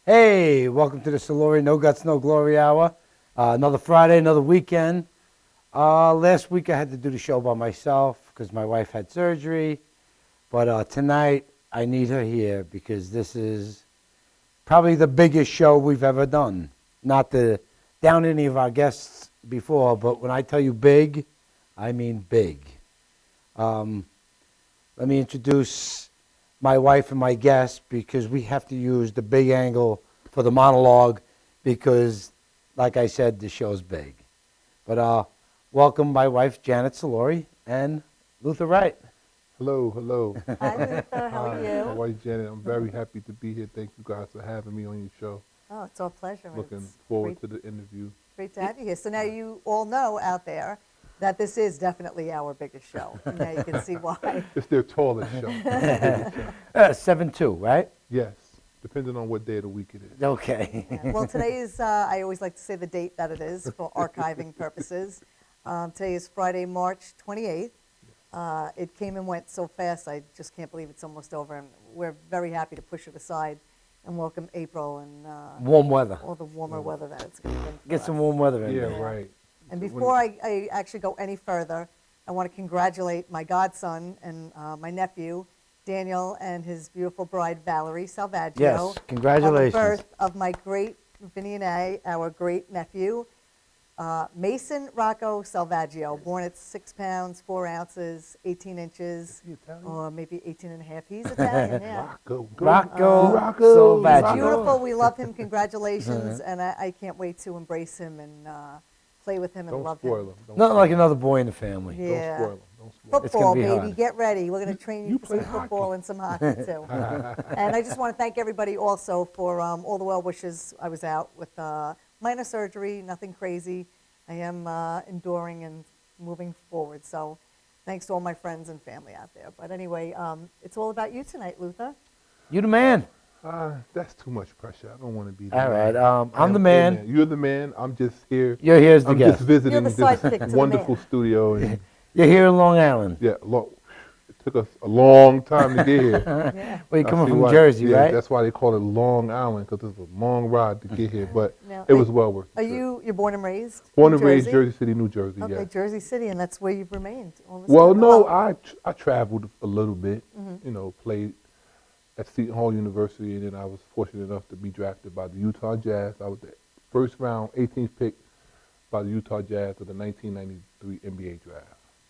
Hey, welcome to the Soluri No Guts, No Glory Hour. Another Friday, another weekend. Last week I had to do the show by myself because my wife had surgery. But tonight I need her here because this is probably the biggest show we've ever done. Not to down any of our guests before, but when I tell you big, I mean big. Let me introduce my wife and my guest because we have to use the big angle for the monologue because, like I said, the show's big. But welcome my wife, Janet Soluri, and Luther Wright. Hello, hello. Hi, Luther. How are you? My wife Janet, I'm very happy to be here. Thank you guys for having me on your show. Oh, it's our pleasure. Looking It's forward to the interview. great to have you here. So now you all know out there that this is definitely our biggest show. Now you can see why. It's their tallest show. 7'2", right? Yes, depending on what day of the week it is. Okay. Yeah. Well, today is, I always like to say the date that it is for archiving purposes. Today is Friday, March 28th. It came and went so fast, I just can't believe it's almost over. And we're very happy to push it aside and welcome April and Warm weather. all the warmer weather that it's going to bring for Get us. some warm weather in Yeah, there. right. And before I actually go any further, I want to congratulate my godson and my nephew, Daniel, and his beautiful bride, Valerie Salvaggio. Yes, congratulations. On the birth of my great Vinny and I, our great nephew, Mason Rocco Salvaggio, born at 6 pounds, 4 ounces, 18 inches, Is he Italian? or maybe 18 and a half. He's Italian, yeah. Rocco He's Salvaggio. beautiful. We love him. Congratulations. And I can't wait to embrace him and play with him and Don't love spoil him. him. Don't Not spoil like him. another boy in the family. Yeah. Don't spoil him. Don't spoil him. It's gonna Football, be baby, hard. get ready. We're going to train you You for some play hockey. football and some hockey, too. And I just want to thank everybody also for all the well wishes. I was out with minor surgery, nothing crazy. I am enduring and moving forward. So thanks to all my friends and family out there. But anyway, it's all about you tonight, Luther. You the man. That's too much pressure. I don't want to be All there. right. I'm the man. You're the man. I'm just here. You're here as the I'm guest. just visiting You're the sidekick to this the wonderful man. studio. And You're here in Long Island. yeah, it took us a long time to get here. Yeah. Well, you're I coming see from why- Jersey, yeah, right? That's why they call it Long Island, because it's a long ride to get here. But Now, it was well worth it. Are you're born and raised? Born in and raised Jersey City, New Jersey, Okay, yeah. Jersey City, and that's where you've remained all this Well, time? no, I traveled a little bit, Mm-hmm. Played at Seton Hall University, and then I was fortunate enough to be drafted by the Utah Jazz. I was the first round, 18th pick by the Utah Jazz of the 1993 NBA draft.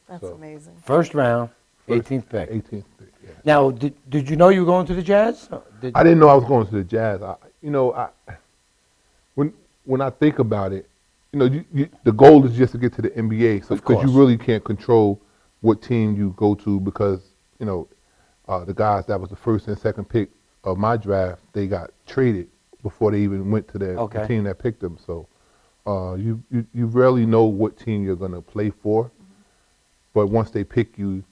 That's So, amazing. First round, first 18th pick. 18th pick, yeah. Now, did you know you were going to the Jazz? I didn't know I was going to the Jazz. When I think about it, the goal is just to get to the NBA. So Of because you course. really can't control what team you go to because the guys that was the first and second pick of my draft, they got traded before they even went to the Okay. team that picked them. So you rarely know what team you're gonna play for, but once they pick you,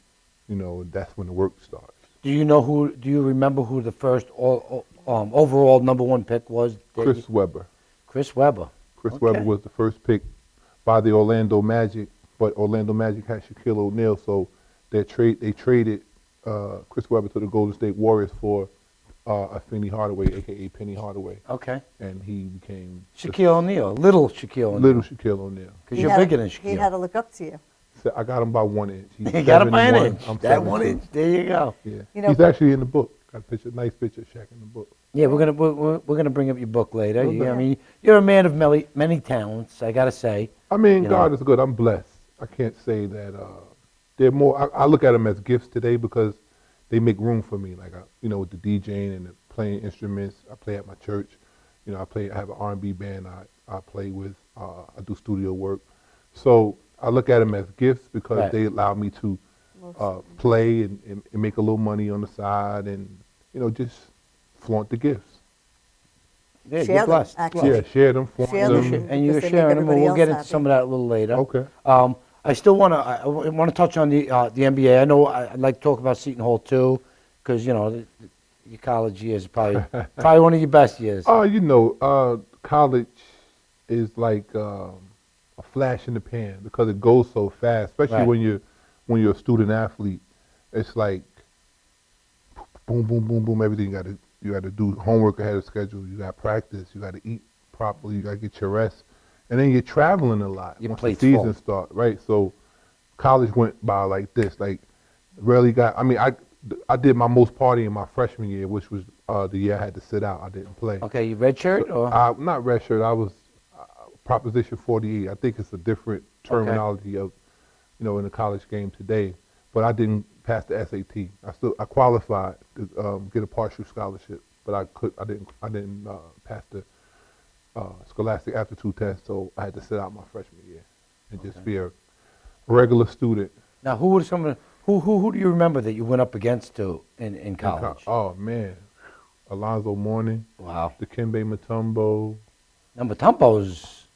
that's when the work starts. Do you remember who the first overall number one pick was? Chris Webber. Chris Webber. Chris Okay. Webber was the first pick by the Orlando Magic, but Orlando Magic had Shaquille O'Neal, so they traded Chris Webber to the Golden State Warriors for Penny Hardaway, a.k.a. Penny Hardaway, Okay. and he became Shaquille O'Neal. Little Shaquille O'Neal. little Shaquille O'Neal. Because He you're had bigger to- than He had Shaquille. to look up to you. So I got him by 1 inch. He's You got him by an 7'1", inch. I'm That 1 7'2". inch. There you go. Yeah, You know, he's but- actually in the book. Got a nice picture of Shaq in the book. Yeah, we're gonna bring up your book later. Okay. I mean, you're a man of many talents. I gotta say. I mean, You God know. is good. I'm blessed. I can't say that they're more. I look at them as gifts today because they make room for me. Like with the DJing and the playing instruments. I play at my church. I have an R&B band. I play with. I do studio work. So I look at them as gifts because Right. they allow me to play and make a little money on the side and just flaunt the gifts. Yeah, Share you're them, blessed. actually. Yeah, share them, flaunt Share them. them. And you're Because they make sharing them, and everybody we'll else get into happy. some of that a little later. Okay. I still want to touch on the NBA. I know I'd like to talk about Seton Hall too, because your college years are probably one of your best years. College is like a flash in the pan because it goes so fast, especially Right. when you're a student athlete. It's like boom, boom, boom, boom. Everything got to You got to do homework ahead of schedule. You got practice. You got to eat properly. You got to get your rest. And then you're traveling a lot Your once the plate's season full. starts, right? So college went by like this. Like, rarely got. I mean, I did my most partying my freshman year, which was the year I had to sit out. I didn't play. Okay, you red shirt or? Not red shirt. I was Proposition 48. I think it's a different terminology of, in the college game today. But I didn't pass the SAT. I qualified to get a partial scholarship, but I didn't pass the Scholastic Aptitude test, so I had to sit out my freshman year and just be a regular student. Now, who were some of who do you remember that you went up against in college? Oh man, Alonzo Mourning, Wow. Dikembe Mutombo. Now, Mutombo's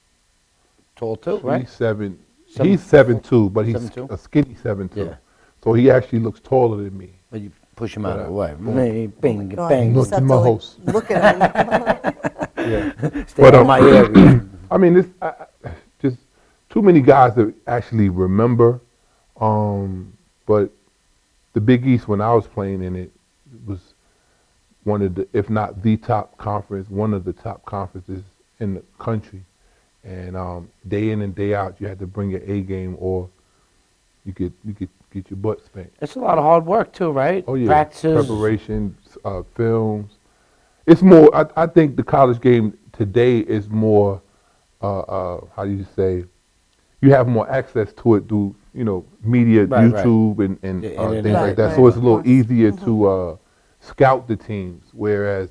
tall too, right? He's 7'2", 7'2", but he's 7'2"? a skinny 7'2". Yeah. So he actually looks taller than me. But you push him out of the But, way. Bing, God, bang. you Look just have to to, my like, host. Look at him. Yeah. Stay out of my area. I mean, this just too many guys that actually remember. But the Big East, when I was playing in it, was one of the, if not the top conference, one of the top conferences in the country. And day in and day out, you had to bring your A game, or you could get your butt spanked. It's a lot of hard work too, right? Oh yeah, Practices. preparation, films. It's more. I think the college game today is more. How do you say? You have more access to it through media, Right, YouTube, and The things internet. like that. Right, So it's a of little course. easier to scout the teams. Whereas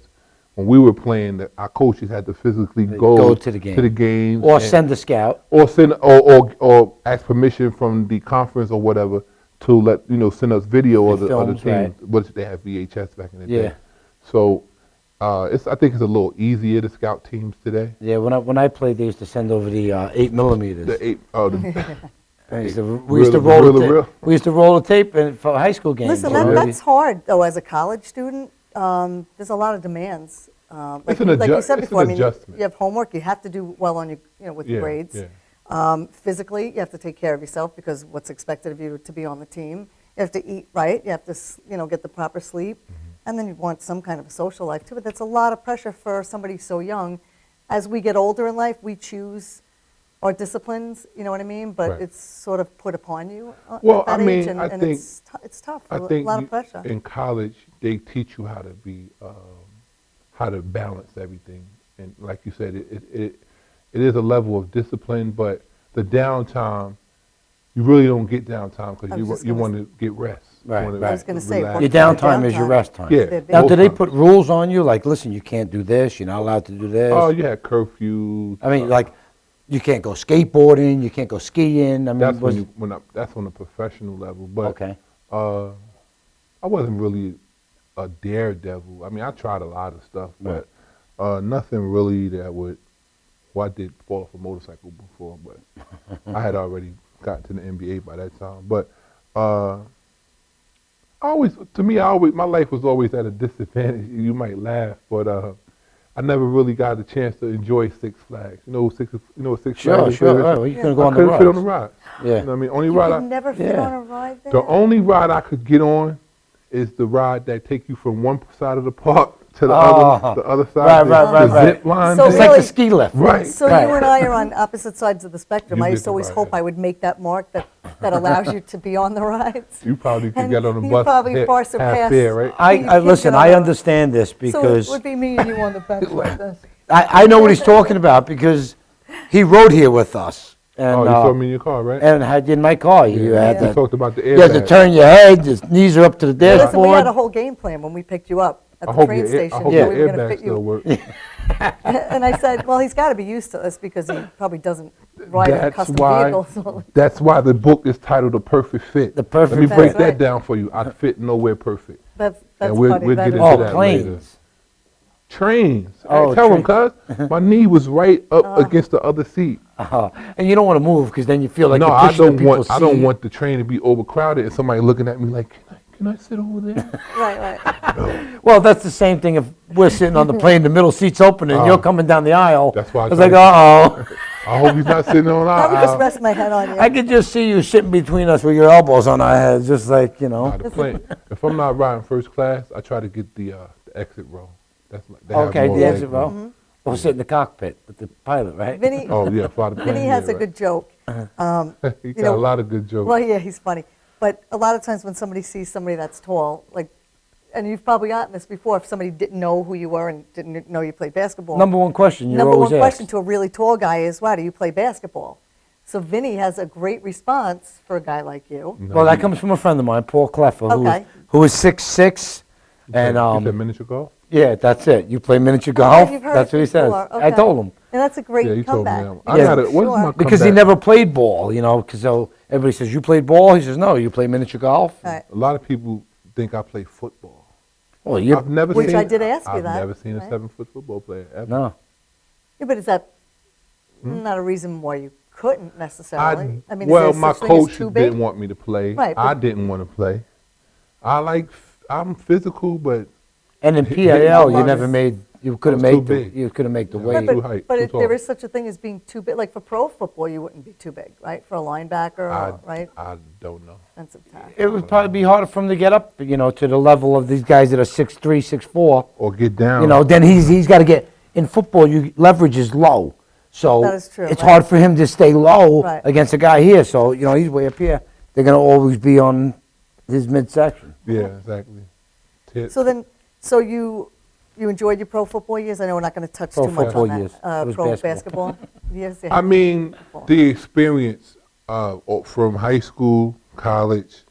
when we were playing, our coaches had to physically Go to the game. games, Or and- send a scout. or send or ask permission from the conference or whatever to let send us video of the other films, teams. right. But they have VHS back in the Yeah. day. So I think it's a little easier to scout teams today. Yeah, when I played, they used to send over the 8mm. The eight, the, We used to roll Reel the to tape. reel? We used to roll the tape for high school games. Listen, you know? that's hard, though, as a college student. There's a lot of demands. Like, It's an like you adju- said it's before, an I mean, you adjustment. have homework, you have to do well on your, with your grades. Yeah. Physically, you have to take care of yourself because what's expected of you to be on the team. You have to eat right. You have to, get the proper sleep. And then you want some kind of a social life, too. But that's a lot of pressure for somebody so young. As we get older in life, we choose our disciplines, you know what I mean? But Right. it's sort of put upon you Well, at that I mean, age. And, I and think- it's tough, I a think lot of pressure. in college they teach you how to be, how to balance everything, and like you said, it is a level of discipline, but the downtime, you really don't get downtime I was because just you gonna want to get rest. You Right, wanna right. I was gonna say, relax. Your Downtime. downtime is your rest time. Yeah. They're Now, do they Most put rules on you? Like, listen, you can't do this. You're not allowed to do this. Oh, you had curfews. I mean, like, you can't go skateboarding. You can't go skiing. I mean, that's was, that's on a professional level, but okay. I wasn't really a daredevil. I mean, I tried a lot of stuff, but nothing really that would. Well, I did fall off a motorcycle before, but I had already gotten to the NBA by that time. But my life was always at a disadvantage. You might laugh, but I never really got a chance to enjoy Six Flags. Six Sure, Flags. sure. Right. Well, you couldn't go I on the couldn't fit on rides. the ride. Yeah. You know what I mean? Only You ride could never fit yeah. on a ride there? the only ride I could get on is the ride that take you from one side of the park to the other side. Right. The zip line. So It's thing. like really- the ski lift. Right. So Right. you and I are on opposite sides of the spectrum. You I get used to the always ride. hope I would make that mark that allows you to be on the rides. You probably could And get on the you bus probably far half surpassed- fare, right? I You can't listen. get on I a- understand this So because it would be me and you on the bench like this. I know what he's talking about because he rode here with us and Oh, you saw me in your car, right? and had you in my car. You had We to talked about the you had to airbag. turn your head. Your knees are up to the Listen, we had a dashboard. whole game plan when we picked you up at I the hope train your station. I hope We your were gonna airbag fit still you. works. And I said, well, he's got to be used to this because he probably doesn't ride in That's custom why. vehicles. That's why the book is titled "The Perfect Fit." The Perfect Let me Fit. break That's that right. down for you. I fit nowhere perfect. That's And we'll funny. get That is into Oh, that planes. Trains. Oh, Tell them, cuz my knee was right up against the other seat. And you don't want to move because then you feel like No, you're I pushing don't the people's want. I don't seat. want the train to be overcrowded and somebody looking at me like, can I sit over there? right. Well, that's the same thing if we're sitting on the plane, the middle seat's open, and you're coming down the aisle. That's why I It's try like, to- uh-oh. I hope he's not sitting on I would just our rest my head on you. I could just see you sitting between us with your elbows on our heads, just like, the plane. If I'm not riding first class, I try to get the exit row. That's like, they have Okay, more the leg exit room. row. Or sit in the cockpit with the pilot, right? Vinny, Oh yeah, fly the plane. Vinny has yeah, a good joke. He you got know, a lot of good jokes. Well, yeah, he's funny. But a lot of times when somebody sees somebody that's tall, like, and you've probably gotten this before, if somebody didn't know who you were and didn't know you played basketball. Number one question you're Number always one question asked. to a really tall guy is, "Wow, do you play basketball?" So Vinny has a great response for a guy like you. No, Well, that he- comes from a friend of mine, Paul Kleffer, Okay. who is 6'6", and you said miniature golf. yeah, that's it. You play miniature Oh, golf. you've heard That's it what he says. before. I Okay. told him And that's a great Yeah, he told me comeback. that. I Yeah. got it. What's Sure. my because he comeback? never played ball, because so everybody says you played ball. He says no, you play miniature golf. Right. A lot of people think I play football. Well, you I've never Which seen. I did ask you I've that, never seen a right? 7-foot football player ever. no. Yeah, but is that Hmm? not a reason why you couldn't necessarily? I mean, well, is there my such thing as coach too big? didn't want me to play. Right, I but- didn't want to play. I'm physical, but And in Hitting PAL, you somebody- never made. You couldn't I was make too the. big. You couldn't make the Yeah, weight. too height, But too there tall. is such a thing as being too big. Like for pro football, you wouldn't be too big, right? For a linebacker, right? I don't know. Defensive tackle. It would probably be harder for him to get up, to the level of these guys that are 6'3", 6'4". Or get down. Then he's got to get in football. Leverage is low, so That is true, it's right. hard for him to stay low Right. against a guy here. So he's way up here. They're gonna always be on his midsection. Yeah, exactly. So you enjoyed your pro football years? I know we're not going to touch Pro too much football on that. years. It was Pro basketball. basketball years. Yeah. I mean, the experience from high school, college,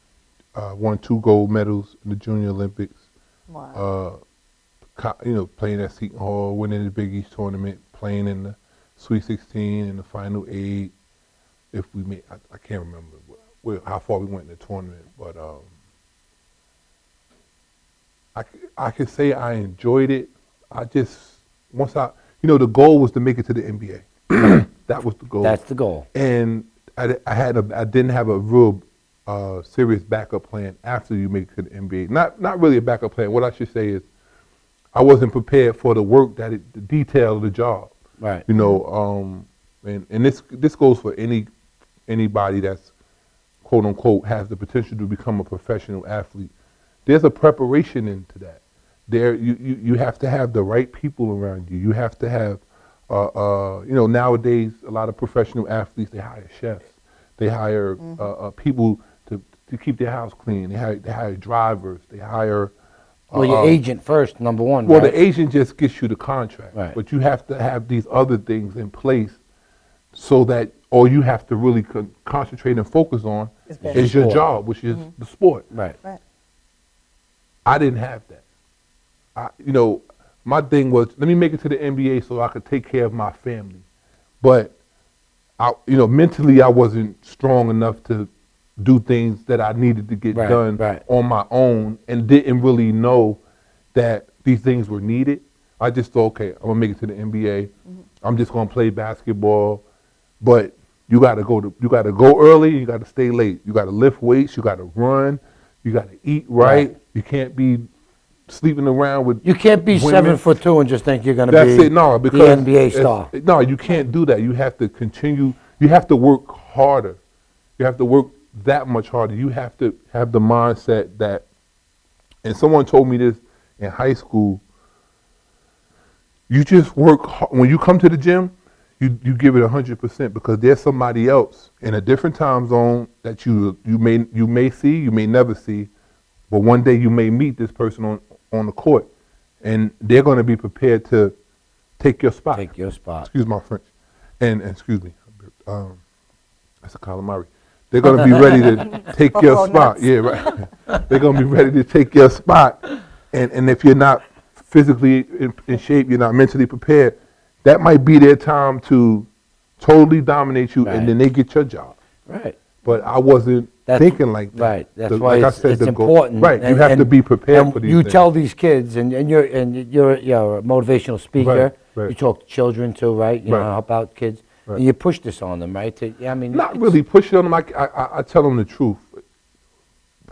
won 2 gold medals in the Junior Olympics. Wow. Playing at Seton Hall, winning the Big East tournament, playing in the Sweet 16 and the Final 8. If we made, I can't remember how far we went in the tournament, but I could say I enjoyed it. The goal was to make it to the NBA. That was the goal. That's the goal. And I didn't have a real serious backup plan after you make it to the NBA. Not really a backup plan. What I should say is I wasn't prepared for the work the detail of the job. Right. And this goes for anybody that's quote unquote has the potential to become a professional athlete. There's a preparation into that. You have to have the right people around you. You have to have nowadays a lot of professional athletes, they hire chefs, they hire people to keep their house clean. They hire drivers. They hire. Well, your agent first, number one. Well, right? the agent just gets you the contract, Right. but you have to have these other things in place so that all you have to really concentrate and focus on is your sport. job, which is the sport. Right. Right. I didn't have that. My thing was, let me make it to the NBA so I could take care of my family. But, mentally I wasn't strong enough to do things that I needed to get done on my own and didn't really know that these things were needed. I just thought, okay, I'm going to make it to the NBA. I'm just going to play basketball. But you got to go early, you got to stay late. You got to lift weights, you got to run, you got to eat right. You can't be sleeping around with You can't be women. 7'2" and just think you're going to That's be it. No, because the NBA star. No, you can't do that. You have to continue. You have to work harder. You have to work that much harder. You have to have the mindset that. And someone told me this in high school. You just work when you come to the gym. You give it 100% because there's somebody else in a different time zone that you may see, you may never see, but one day you may meet this person on the court, and they're going to be prepared to take your spot. Take your spot. Excuse my French, and excuse me, that's a calamari. They're going to be ready to take your Buffalo spot. nuts. Yeah, right. They're going to be ready to take your spot, and if you're not physically in shape, you're not mentally prepared, that might be their time to totally dominate you, and then they get your job. Right. But I wasn't thinking like that. Right. That's why it's the goal- important. Right. You have to be prepared for these you things. tell these kids, and you're a motivational speaker. Right. You talk to children too, right? You know, Right. help out kids. Right. And you push this on them, right? Not really push it on them. I tell them the truth.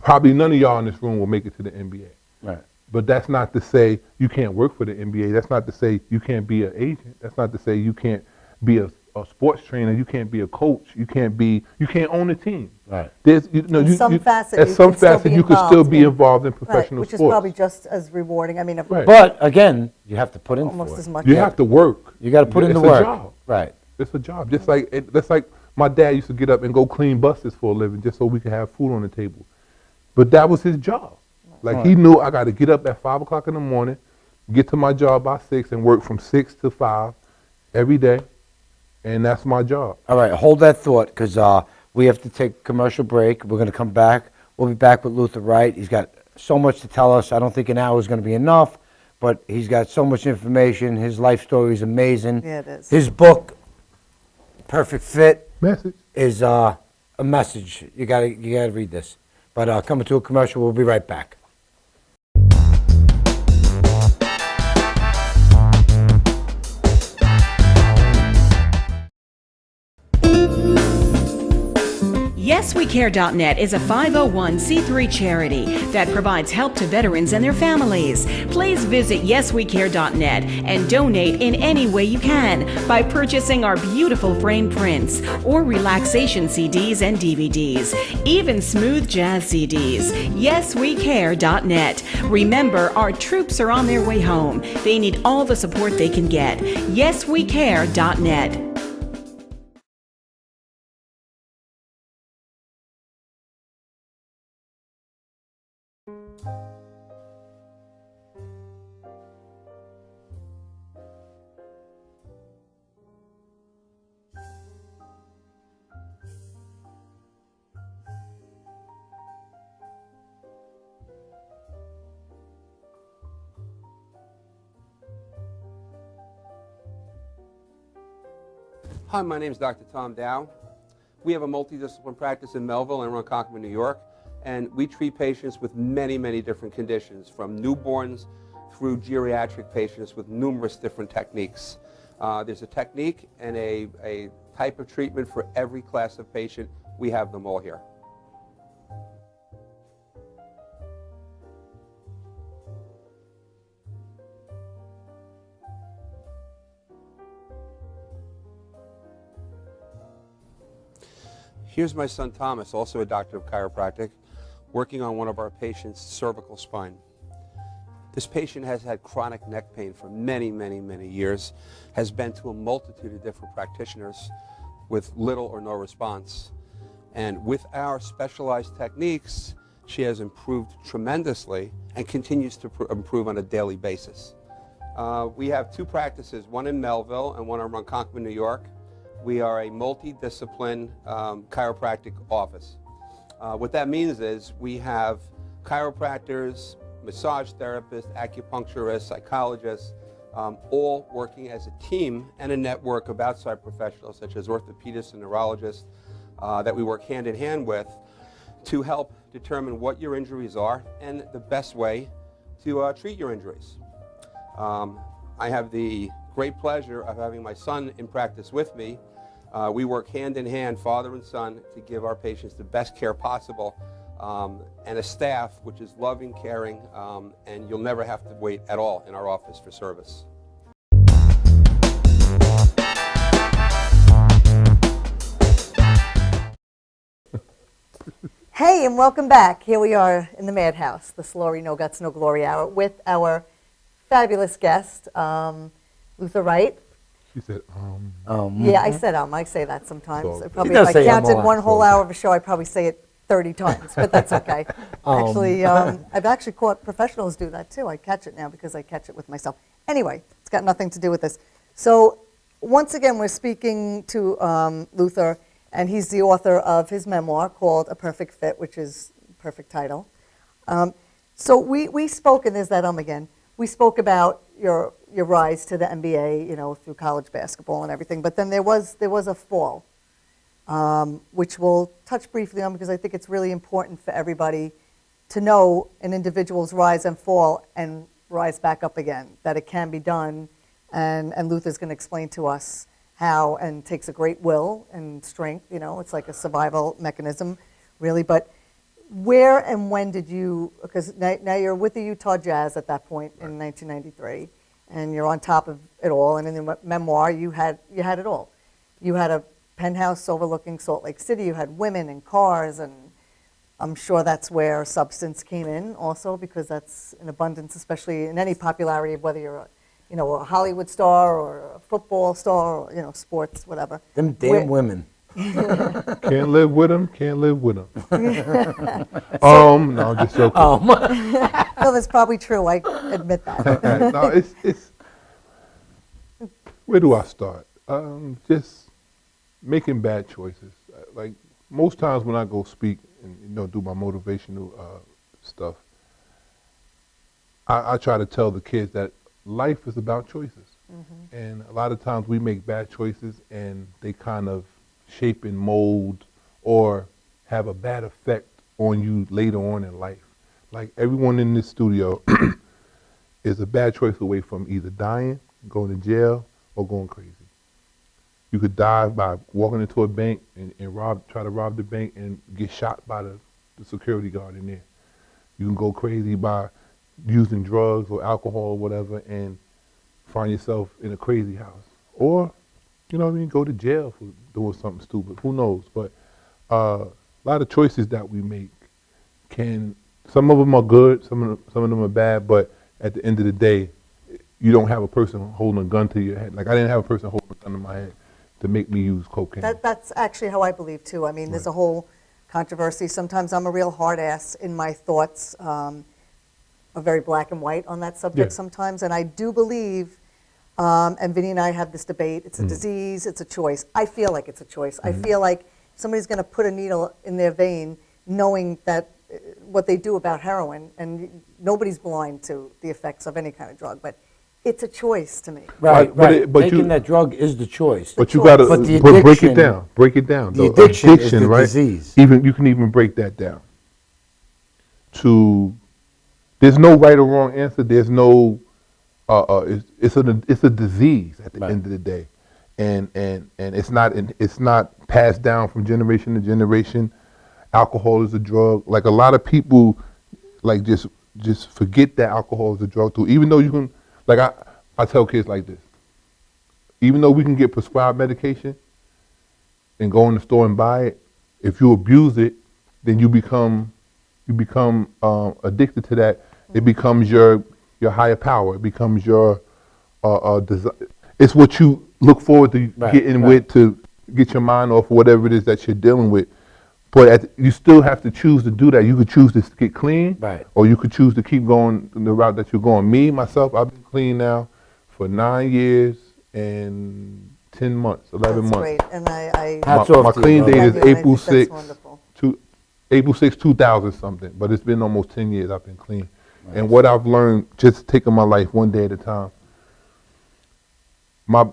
Probably none of y'all in this room will make it to the NBA. Right. But that's not to say you can't work for the NBA. That's not to say you can't be an agent. That's not to say you can't be a sports trainer, you can't be a coach, you can't own a team. Right. There's, In some facet, at you some can still facet, be you could still be involved involved in Right, professional which is sports. probably just as rewarding. I mean, Right. But again, you have to put in almost for as it. much. You have to work. You got to put in the It's work. a job. Right. It's a job. That's like my dad used to get up and go clean buses for a living just so we could have food on the table. But that was his job. Like he knew I got to get up at 5 o'clock in the morning, get to my job by 6, and work from 6 to 5 every day, and that's my job. All right, hold that thought because we have to take a commercial break. We're going to come back. We'll be back with Luther Wright. He's got so much to tell us. I don't think an hour is going to be enough, but he's got so much information. His life story is amazing. Yeah, it is. His book, Perfect Fit, Message. is a message. You got to read this. But coming to a commercial, we'll be right back. YesWeCare.net is a 501c3 charity that provides help to veterans and their families. Please visit YesWeCare.net and donate in any way you can by purchasing our beautiful frame prints or relaxation CDs and DVDs, even smooth jazz CDs. YesWeCare.net. Remember, our troops are on their way home. They need all the support they can get. YesWeCare.net. Hi, my name is Dr. Tom Dow. We have a multidiscipline practice in Melville and Ronkonkoma, New York, and we treat patients with many, many different conditions, from newborns through geriatric patients with numerous different techniques. There's a technique and a type of treatment for every class of patient. We have them all here. Here's my son Thomas, also a doctor of chiropractic, working on one of our patients' cervical spine. This patient has had chronic neck pain for many, many, many years, has been to a multitude of different practitioners with little or no response. And with our specialized techniques, she has improved tremendously and continues to improve on a daily basis. We have two practices, one in Melville and one in Ronkonkoma, New York. We are a multidiscipline chiropractic office. What that means is we have chiropractors, massage therapists, acupuncturists, psychologists, all working as a team and a network of outside professionals such as orthopedists and neurologists that we work hand in hand with to help determine what your injuries are and the best way to treat your injuries. I have the great pleasure of having my son in practice with me. We work hand in hand, father and son, to give our patients the best care possible, and a staff which is loving, caring, and you'll never have to wait at all in our office for service. Hey, and welcome back. Here we are in the Madhouse, the Soluri No Guts, No Glory Hour, with our fabulous guest, Luther Wright. She said, Yeah, I said I say that sometimes. So- I probably, He does if I say counted a lot. one whole hour of a show, I'd probably say it 30 times, but that's okay. Actually, I've actually caught professionals do that too. I catch it now because I catch it with myself. Anyway, it's got nothing to do with this. So once again, we're speaking to Luther, and he's the author of his memoir called A Perfect Fit, which is a perfect title. So we spoke, and there's that again. We spoke about your rise to the NBA, you know, through college basketball and everything. But then there was a fall, which we'll touch briefly on because I think it's really important for everybody to know an individual's rise and fall and rise back up again, that it can be done. And Luther's going to explain to us how, and takes a great will and strength. You know, it's like a survival mechanism, really. But where and when did you, because now you're with the Utah Jazz at that point in 1993, and you're on top of it all, and in the memoir you had it all. you had a penthouse overlooking Salt Lake City, you had women and cars, and I'm sure that's where substance came in also, because that's in abundance, especially in any popularity of whether you're a Hollywood star or a football star or, sports, whatever. Them damn women. Can't live with them. Can't live with them. No, I'm just joking. No, that's probably true. I admit that. No, it's. Where do I start? Just making bad choices. Like most times when I go speak and do my motivational stuff, I try to tell the kids that life is about choices, and a lot of times we make bad choices, and they kind of shape and mold or have a bad effect on you later on in life. Like everyone in this studio is a bad choice away from either dying, going to jail, or going crazy. You could die by walking into a bank and try to rob the bank and get shot by the security guard in there. You can go crazy by using drugs or alcohol or whatever and find yourself in a crazy house. Or, go to jail for doing something stupid. Who knows? But a lot of choices that we make some of them are good, some of them are bad, but at the end of the day, you don't have a person holding a gun to your head. Like I didn't have a person holding a gun to my head to make me use cocaine. That's actually how I believe too. I mean, there's a whole controversy. Sometimes I'm a real hard ass in my thoughts, are very black and white on that subject sometimes. And I do believe, and Vinny and I have this debate, it's a disease, it's a choice. I feel like it's a choice. I feel like somebody's going to put a needle in their vein knowing that what they do about heroin, and nobody's blind to the effects of any kind of drug, but it's a choice to me. Right, but taking that drug is the choice. But you got to break it down. Break it down. The addiction is the right? disease. You can even break that down. There's no right or wrong answer. There's no. It's a disease at the end of the day, and it's not passed down from generation to generation. Alcohol is a drug. Like a lot of people, like just forget that alcohol is a drug too. Even though you can, like I tell kids like this. Even though we can get prescribed medication and go in the store and buy it, if you abuse it, then you become addicted to that. It becomes your higher power. It becomes your desire. It's what you look forward to getting with to get your mind off whatever it is that you're dealing with. But you still have to choose to do that. You could choose to get clean, or you could choose to keep going the route that you're going. Me, myself, I've been clean now for 9 years and 10 months, 11 months. Great, and my clean date is April 6th, April 6, 2000 something. But it's been almost 10 years I've been clean. Nice. And what I've learned, just taking my life one day at a time, my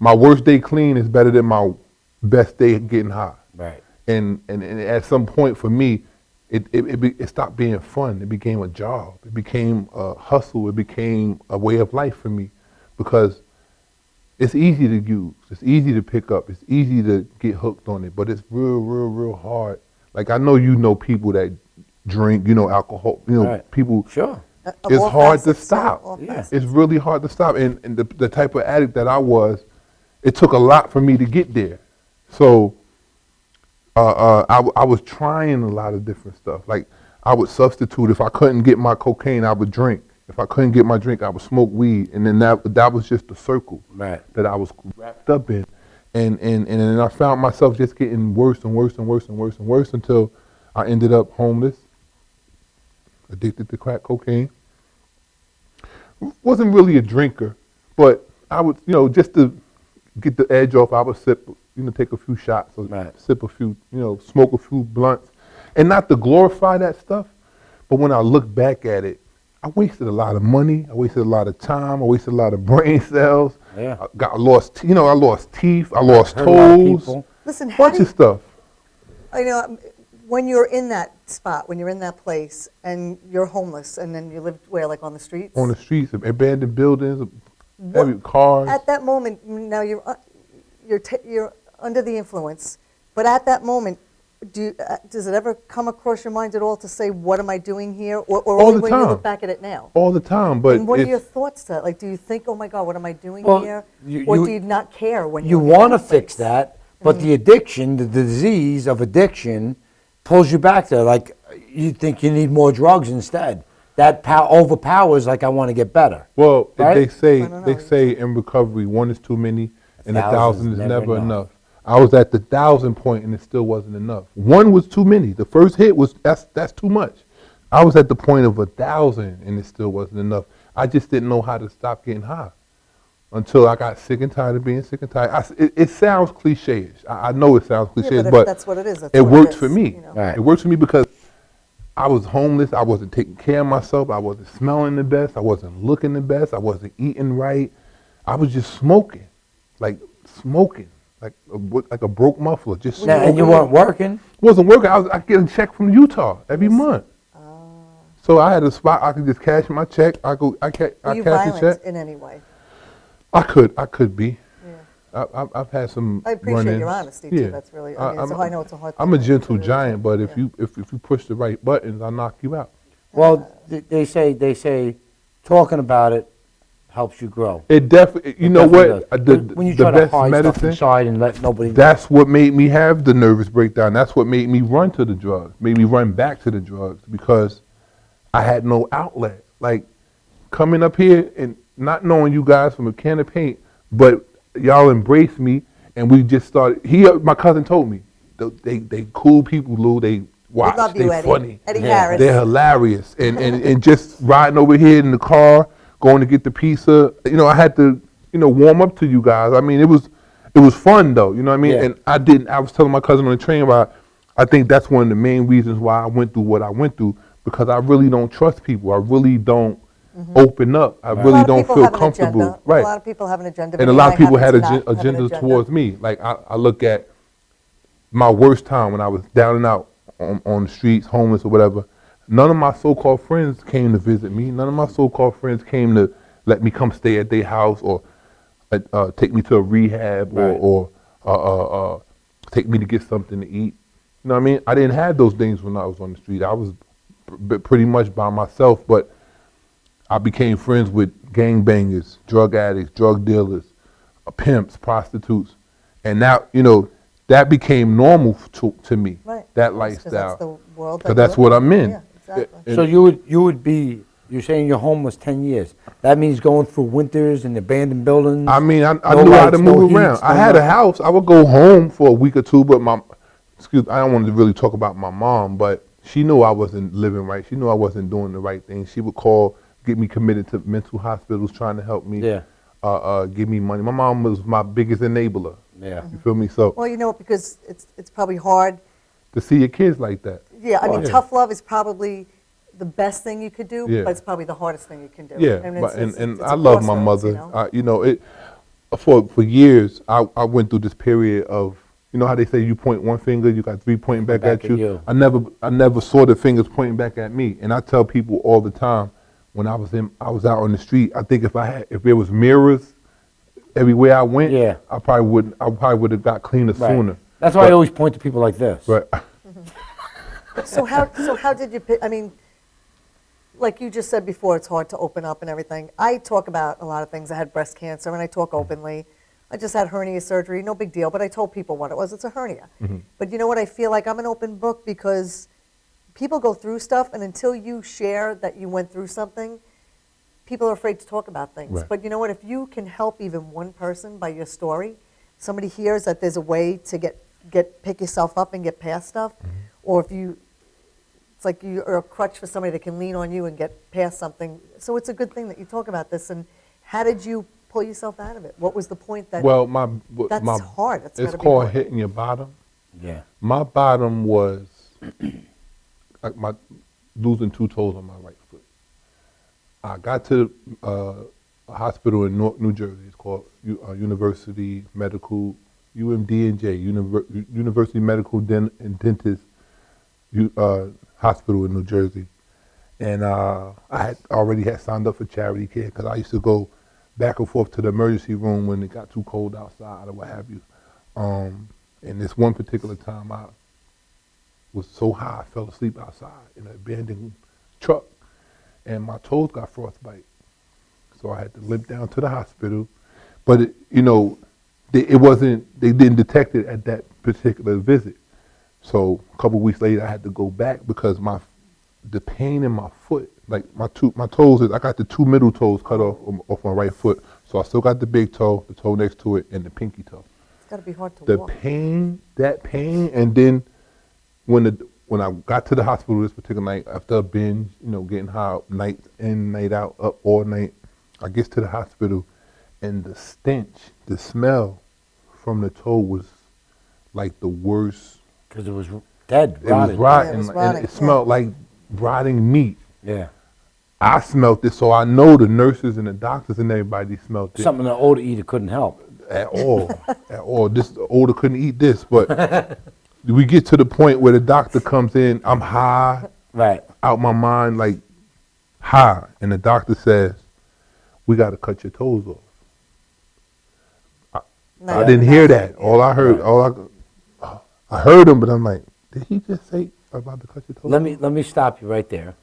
worst day clean is better than my best day getting high. Right. And at some point for me, it stopped being fun. It became a job. It became a hustle. It became a way of life for me, because it's easy to use. It's easy to pick up. It's easy to get hooked on it, but it's real hard. Like I know people that drink, alcohol, people. Sure. It's hard to stop. Yeah. It's really hard to stop. And the type of addict that I was, it took a lot for me to get there. So I was trying a lot of different stuff. Like I would substitute. If I couldn't get my cocaine, I would drink. If I couldn't get my drink, I would smoke weed. And then that was just the circle that I was wrapped up in. And then I found myself just getting worse and worse and worse and worse and worse until I ended up homeless, addicted to crack cocaine. Wasn't really a drinker, but I would, just to get the edge off, I would sip, take a few shots or sip a few, smoke a few blunts. And not to glorify that stuff, but when I look back at it, I wasted a lot of money, I wasted a lot of time, I wasted a lot of brain cells. Yeah. I lost teeth, I lost toes, Listen, bunch of stuff. When you're in that spot, when you're in that place, and you're homeless, and then you lived where, like on the streets? On the streets, abandoned buildings, heavy cars. At that moment, now you're under the influence, but at that moment, does it ever come across your mind at all to say, what am I doing here? Or All only the when you time. look back at it now? All the time, but And what are your it's, thoughts to that? Like, do you think, oh my God, what am I doing Well, here? you- Or you- do you not care when You you're in want to that fix place? that, but the addiction, the disease of addiction, pulls you back there. Like you think you need more drugs instead. That overpowers. Like I want to get better. well, Right? they say I don't know. in recovery, one is too many and 1,000 1,000 is never enough. I was at the 1,000 point and it still wasn't enough. One was too many. The first hit was that's too much. I was at the point of 1,000 and it still wasn't enough. I just didn't know how to stop getting high until I got sick and tired of being sick and tired. It sounds cliche-ish. I know it sounds Yeah, cliche, but if but that's what it is, that's it what worked is, for me. you know? Right. It worked for me because I was homeless. I wasn't taking care of myself. I wasn't smelling the best. I wasn't looking the best. I wasn't eating right. I was just smoking, like a broke muffler. Just Now, and you smoking. weren't working. Wasn't working. I get a check from Utah every month. So I had a spot I could just cash my check. I Were cash you the violent check. in any way? I could be. Yeah. I've had some. I appreciate run-ins. your honesty Yeah. too. That's really. I know it's a hard thing. I'm a to gentle do, giant, but if yeah. you push the right buttons, I'll knock you out. Well, they say, talking about it helps you grow. It definitely. You know Definitely what? does. When you The try to best hide stuff medicine. inside and let nobody. That's what made me have the nervous breakdown. That's what made me run to the drugs. Made me run back to the drugs because I had no outlet. Like coming up here and not knowing you guys from a can of paint, but y'all embraced me and we just started. My cousin told me they cool people, Lou. They watch. love They you, Eddie. funny. Eddie Yeah. Harris. They're hilarious. And just riding over here in the car, going to get the pizza. You know, I had to, warm up to you guys. I mean, it was fun though. You know what I mean? Yeah. And I was telling my cousin on the train about, I think that's one of the main reasons why I went through what I went through, because I really don't trust people. I really don't open up. I really don't feel comfortable. Right. A lot of people have an agenda. And a lot of people had agendas towards me. Like I look at my worst time when I was down and out on the streets, homeless or whatever. None of my so-called friends came to visit me. None of my so-called friends came to let me come stay at their house or take me to a rehab Right. or take me to get something to eat. You know what I mean? I didn't have those things when I was on the street. I was pretty much by myself, but I became friends with gangbangers, drug addicts, drug dealers, pimps, prostitutes. And now, that became normal to me, Right. that Because lifestyle. that's the world. Because that's what I'm in. Yeah, exactly. So you would be. You're saying you're homeless 10 years. That means going through winters in abandoned buildings. I mean, I No knew how to lights, no move heats, around. no I had a nothing. house. I would go home for a week or two, but I don't want to really talk about my mom, but she knew I wasn't living right. She knew I wasn't doing the right thing. She would call, get me committed to mental hospitals, trying to help me, Yeah. give me money. My mom was my biggest enabler. Yeah. You feel me? So Well, because it's probably hard. to see your kids like that. Yeah, I mean, Yeah. tough love is probably the best thing you could do, Yeah. but it's probably the hardest thing you can do. Yeah, I mean, but it's I a love my crossroads, mother. For years, I went through this period of, how they say you point one finger, you got three pointing back at you. I never saw the fingers pointing back at me, and I tell people all the time when I was out on the street. I think if there was mirrors everywhere I went, Yeah. I probably would have got cleaner Right. sooner. That's why I always point to people like this. Right. So how did you pick, I mean, like you just said before, it's hard to open up and everything. I talk about a lot of things. I had breast cancer, and I talk openly. I just had hernia surgery, no big deal, but I told people what it was. It's a hernia. But you know what? I feel like I'm an open book because people go through stuff, and until you share that you went through something, people are afraid to talk about things. Right. But you know what? If you can help even one person by your story, somebody hears that there's a way to pick yourself up and get past stuff, or if it's like you're a crutch for somebody that can lean on you and get past something. So it's a good thing that you talk about this. And how did you pull yourself out of it? What was the point that? Well, That's hard. That's it's gotta be called hard. hitting your bottom. Yeah. My bottom was my losing 2 toes on my right foot. I got to a hospital in New Jersey. It's called University Medical, UMD&J, University Medical and Dentist Hospital in New Jersey. And I had already signed up for charity care because I used to go back and forth to the emergency room when it got too cold outside or what have you. And this one particular time, was so high I fell asleep outside in an abandoned truck, and my toes got frostbite. So I had to limp down to the hospital, but it wasn't. They didn't detect it at that particular visit. So a couple weeks later, I had to go back because the pain in my foot, like my toes, I got the two middle toes cut off my right foot. So I still got the big toe, the toe next to it, and the pinky toe. It's got to be hard to walk. That pain, and then when I got to the hospital this particular night after a binge, getting high night in, night out, up all night, I get to the hospital, and the stench, the smell from the toe was like the worst. Because it was dead, It was rotted. rotten, Yeah, it was and rotting, it smelled like rotting meat. Yeah. I smelled it, so I know the nurses and the doctors and everybody smelled it. Something an older eater couldn't help. At all. At all. This older couldn't eat this, but we get to the point where the doctor comes in, I'm high, Right. out my mind, like high, and the doctor says, "We got to cut your toes off." I didn't hear that. All I heard, I heard him, but I'm like, did he just say about to cut your toes off? Let me stop you right there,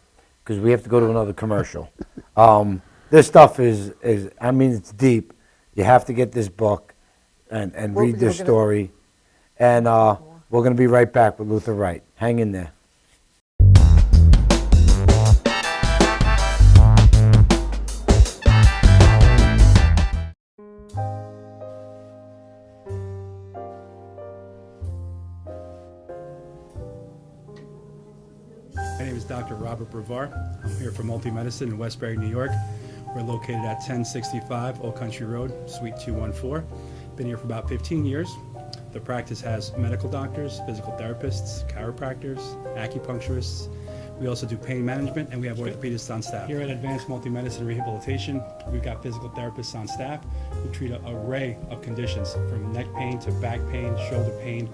because we have to go to another commercial. This stuff is it's deep. You have to get this book and Well, read this you're gonna- story. And we're going to be right back with Luther Wright. Hang in there. My name is Dr. Robert Brevard. I'm here for Multi-Medicine in Westbury, New York. We're located at 1065 Old Country Road, Suite 214. Been here for about 15 years. The practice has medical doctors, physical therapists, chiropractors, acupuncturists. We also do pain management, and we have orthopedists on staff. Here at Advanced Multi-Medicine Rehabilitation, we've got physical therapists on staff who treat an array of conditions, from neck pain to back pain, shoulder pain.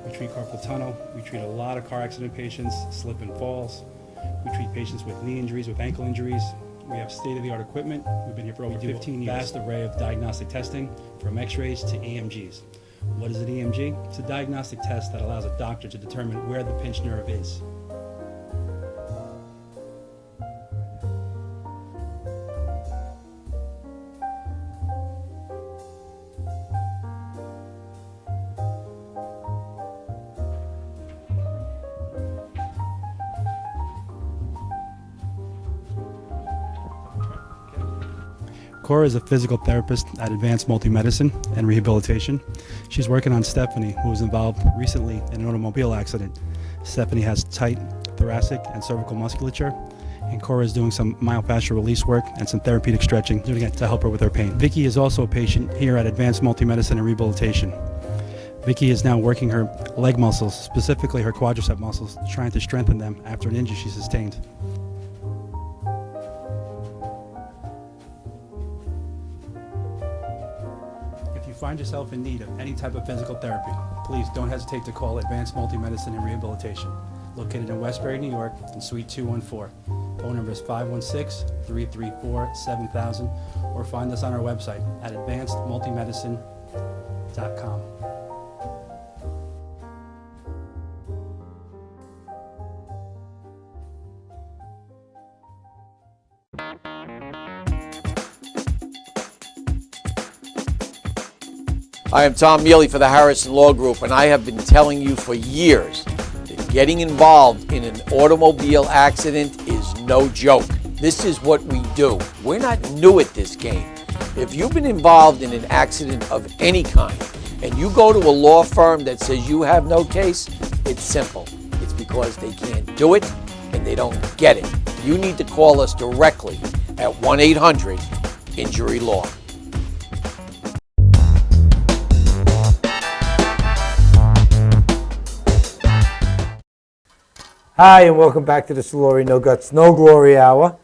We treat carpal tunnel. We treat a lot of car accident patients, slip and falls. We treat patients with knee injuries, with ankle injuries. We have state-of-the-art equipment. We've been here for over 15 years. Vast array of diagnostic testing, from x-rays to EMGs. What is an EMG? It's a diagnostic test that allows a doctor to determine where the pinched nerve is. Cora is a physical therapist at Advanced Multi-Medicine and Rehabilitation. She's working on Stephanie, who was involved recently in an automobile accident. Stephanie has tight thoracic and cervical musculature, and Cora is doing some myofascial release work and some therapeutic stretching, doing it to help her with her pain. Vicky is also a patient here at Advanced Multi-Medicine and Rehabilitation. Vicky is now working her leg muscles, specifically her quadricep muscles, trying to strengthen them after an injury she sustained. If you find yourself in need of any type of physical therapy, please don't hesitate to call Advanced Multi-Medicine and Rehabilitation, located in Westbury, New York, in Suite 214. Phone number is 516-334-7000, or find us on our website at advancedmultimedicine.com. I am Tom Mealy for the Harrison Law Group, and I have been telling you for years that getting involved in an automobile accident is no joke. This is what we do. We're not new at this game. If you've been involved in an accident of any kind, and you go to a law firm that says you have no case, it's simple. It's because they can't do it and they don't get it. You need to call us directly at 1-800-INJURY-LAW. Hi, and welcome back to the Soluri No Guts, No Glory Hour.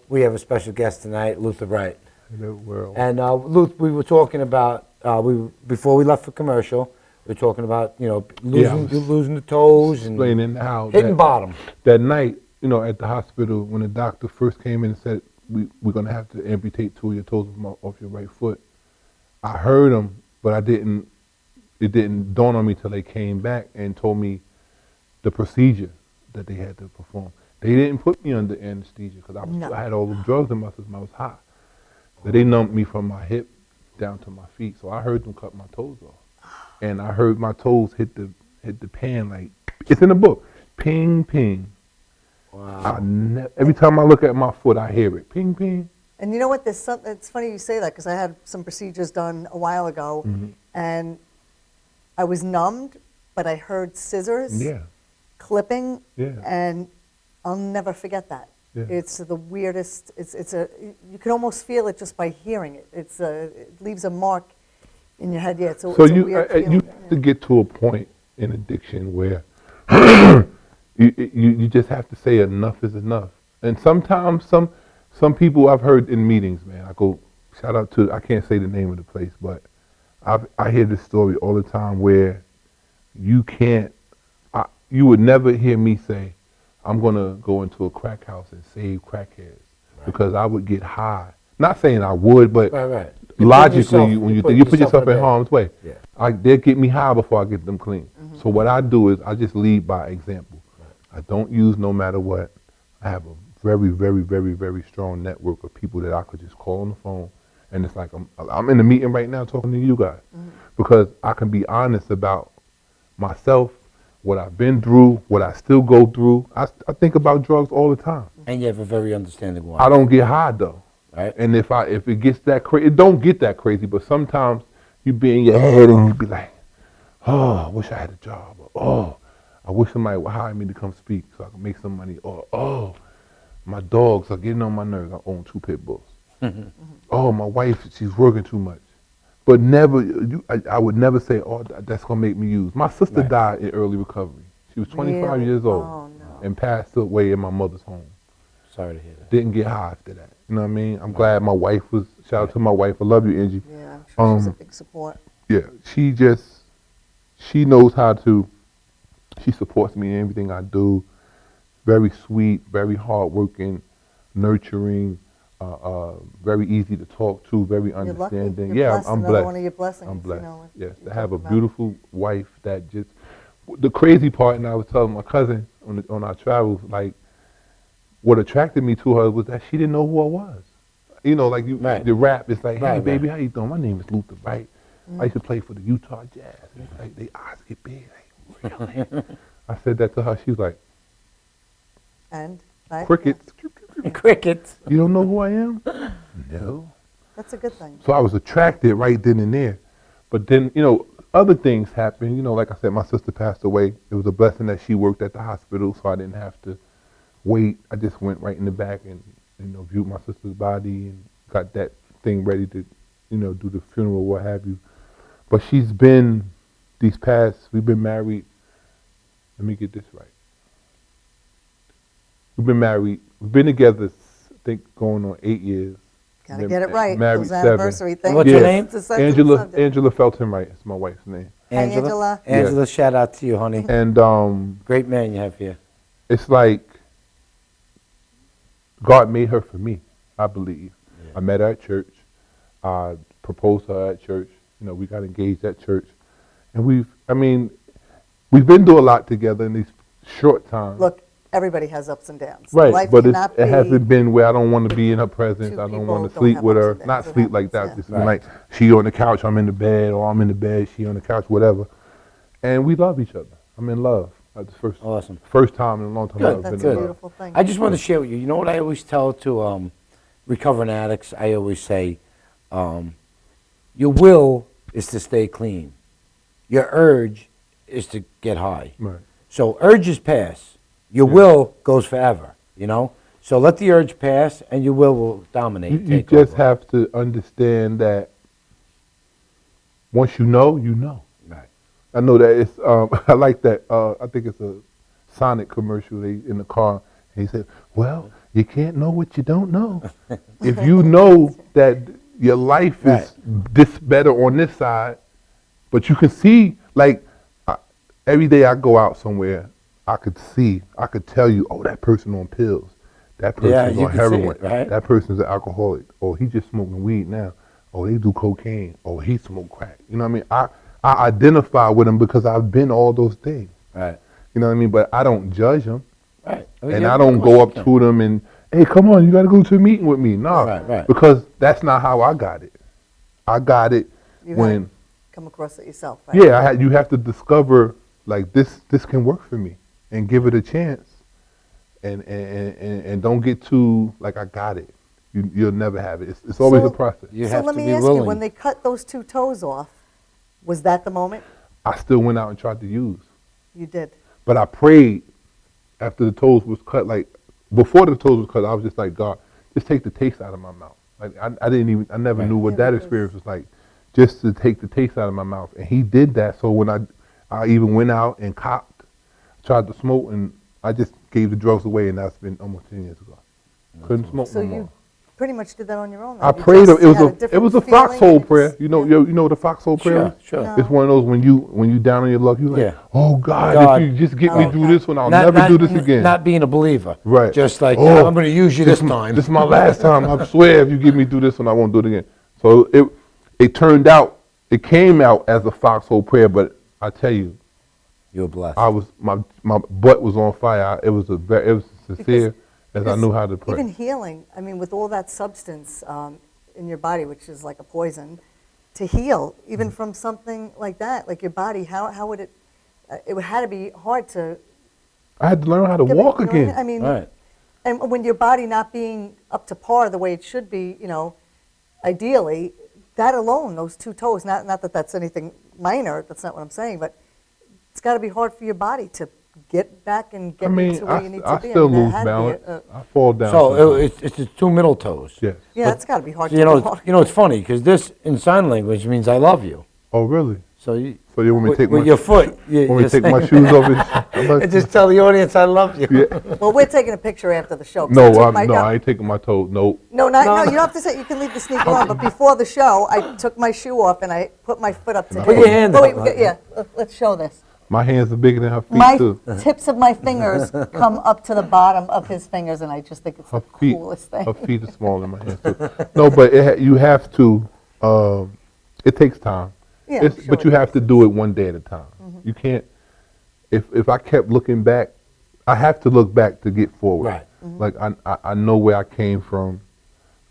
We have a special guest tonight, Luther Wright. Hello, world. And Luth, we were talking about, before we left for commercial, we were talking about, losing the toes and Explaining how hitting bottom. that night, at the hospital, when the doctor first came in and said, we're going to have to amputate 2 of your toes off your right foot, I heard him, but it didn't dawn on me till they came back and told me the procedure that they had to perform. They didn't put me under anesthesia because No. I had all the drugs in my system. I was high. So they numbed me from my hip down to my feet. So I heard them cut my toes off. And I heard my toes hit the pan like, it's in the book. Ping, ping. Wow. Every time I look at my foot, I hear it. Ping, ping. And you know what? It's funny you say that because I had some procedures done a while ago, and I was numbed, but I heard scissors Yeah. clipping, Yeah. and I'll never forget that. Yeah. It's the weirdest. You can almost feel it just by hearing it. It leaves a mark in your head. Yeah, it's a You weird feeling. you have to get to a point in addiction where you just have to say enough is enough. And sometimes some people I've heard in meetings, man, I go, shout out to, I can't say the name of the place, but I hear this story all the time where you would never hear me say, I'm going to go into a crack house and save crackheads because I would get high. Not saying I would, but Right. logically, when you think you put yourself in bed. harm's way, Yeah. they'll get me high before I get them clean. So what I do is I just lead by example. I don't use no matter what. I have a very, very, very, very strong network of people that I could just call on the phone, and it's like I'm in a meeting right now talking to you guys because I can be honest about myself, what I've been through, what I still go through. I think about drugs all the time. And you have a very understanding wife. I don't get high though. Right. And if it gets that crazy, it don't get that crazy, but sometimes you be in your head and you be like, oh, I wish I had a job. Or, oh, I wish somebody would hire me to come speak so I can make some money. Or, oh, my dogs are getting on my nerves. I own 2 pit bulls. Oh, my wife, she's working too much. But I would never say, oh, that's going to make me use. My sister died in early recovery. She was 25 Really? years old Oh, no. and passed away in my mother's home. Sorry to hear that. Didn't get high after that. You know what I mean? I'm glad my wife was, shout out to my wife. I love you, Angie. Yeah, I'm sure she's a big support. Yeah, she knows how to, she supports me in everything I do. Very sweet, very hardworking, nurturing, very easy to talk to, very You're lucky. understanding. You're Yeah, blessed. I'm Another blessed. one of your blessings, I'm you blessed. know, Yes, you to have a talk about. beautiful wife that just, the crazy part, and I was telling my cousin on our travels, like, what attracted me to her was that she didn't know who I was. You know, like the rap, it's like, hey, Right, baby, right. how you doing? My name is Luther Wright. I used to play for the Utah Jazz. It's like, they eyes get big. Like, really? I said that to her. She was like, And right? crickets. Crickets. You don't know who I am? No. That's a good thing. So I was attracted right then and there. But then, other things happened. Like I said, my sister passed away. It was a blessing that she worked at the hospital, so I didn't have to wait. I just went right in the back and, viewed my sister's body and got that thing ready to, do the funeral, what have you. But she's been, we've been married, let me get this right. We've been together, I think, going on 8 years. Gotta Been get it right. Married Those 7. anniversary things. What's your name? It's a sensitive subject. Angela Felton Wright is my wife's name. Angela. Angela, shout out to you, honey. And Great man you have here. it's like God made her for me, I believe. Yeah. I met her at church. I proposed to her at church. We got engaged at church. And we've been through a lot together in these short times. Look, everybody has ups and downs. Right, Life but cannot it be hasn't been where I don't want to be in her presence. two I don't people want to don't sleep have with ups her. and downs. Not It sleep like happens, that. yeah. Just been like she on the couch, I'm in the bed, or I'm in the bed, she on the couch, whatever. And we love each other. I'm in love. That's the Awesome. first time in a long time Good, I've That's been a in love. beautiful thing. I just want to share with you. You know what I always tell to recovering addicts? I always say, your will is to stay clean. Your urge is to get high. Right. So urges pass. Your will goes forever, So let the urge pass and your will dominate. You take just over. have to understand that once you know, you know. Right. I know that it's, I like that, I think it's a Sonic commercial in the car. And he said, well, you can't know what you don't know. If you know that your life is this better on this side, but you can see, like, every day I go out somewhere, I could tell you, oh, that person on pills. That person's you on can see heroin. it, right? That person's an alcoholic. Or he just smoking weed now. Or they do cocaine. Or he smoke crack. You know what I mean? I identify with them because I've been all those things. Right. You know what I mean? But I don't judge them. Right. And I don't go up to them and, hey, come on, you got to go to a meeting with me. No, Right. because that's not how I got it. I got it You when, had come across it yourself, right? yeah, you have to discover, like, this can work for me and give it a chance. And don't get too, like, I got it. You'll never have it. It's always So- a process. You So have let to me be ask willing. you, when they cut those 2 toes off, was that the moment? I still went out and tried to use. You did. But I prayed after the toes was cut, like, before the toes was cut, I was just like, God, just take the taste out of my mouth. Like, I never knew what Yeah, that because- experience was like, just to take the taste out of my mouth. And he did that. So when I even went out and copped, tried to smoke, and I just gave the drugs away, and that's been almost 10 years ago. Couldn't smoke So no you more. pretty much did that on your own. I then? You prayed. just It was had a different feeling foxhole and prayer. it's- You know, yeah. you know what a foxhole prayer is? Sure. No. It's one of those when you down on your luck, you like, Yeah. oh God, God. if you just get me Oh, through okay. this one, I'll never do this again. Not being a believer. Right. Just like, Oh, I'm going to use you this time. This is my last time. I swear, if you get me through this one, I won't do it again. So it turned out, it came out as a foxhole prayer, but I tell you, You're blessed. my butt was on fire. It was sincere as I Because knew how to pray. Even healing, I mean, with all that substance in your body, which is like a poison, to heal, even from something like that, like your body, how would it, it had to be hard to I had to learn how to give it, walk you know what I mean? again. I mean, Right. and when your body not being up to par the way it should be, ideally, that alone, those 2 toes, not that that's anything minor, that's not what I'm saying, but it's got to be hard for your body to get back and I get mean, into where you need I to be. still I mean, that lose had to be balance. I fall down. So sometimes. it's the 2 middle toes. Yes. yeah, that's got to be hard So, to walk. it's funny because this in sign language means I love you. Oh, really? So you, So you want me to take with my your foot, you, want me to you're take my saying- shoes off? and just tell the audience I love you. Yeah. Well, we're taking a picture after the show. 'cause No, I took my- I ain't taking my toe. No. No, you don't have to say, you can leave the sneaker on, but before the show, I took my shoe off and I put my foot up to Put his. your hand Oh, up, wait, huh? yeah, let's show this. My hands are bigger than her feet My too. tips of my fingers come up to the bottom of his fingers, and I just think it's Her the feet, coolest thing. her feet are smaller than my hands too. No, but you have to. It takes time. Yeah, I'm sure But you it have to do it one day at a time. You can't. If I kept looking back, I have to look back to get forward. Right. Like I know where I came from.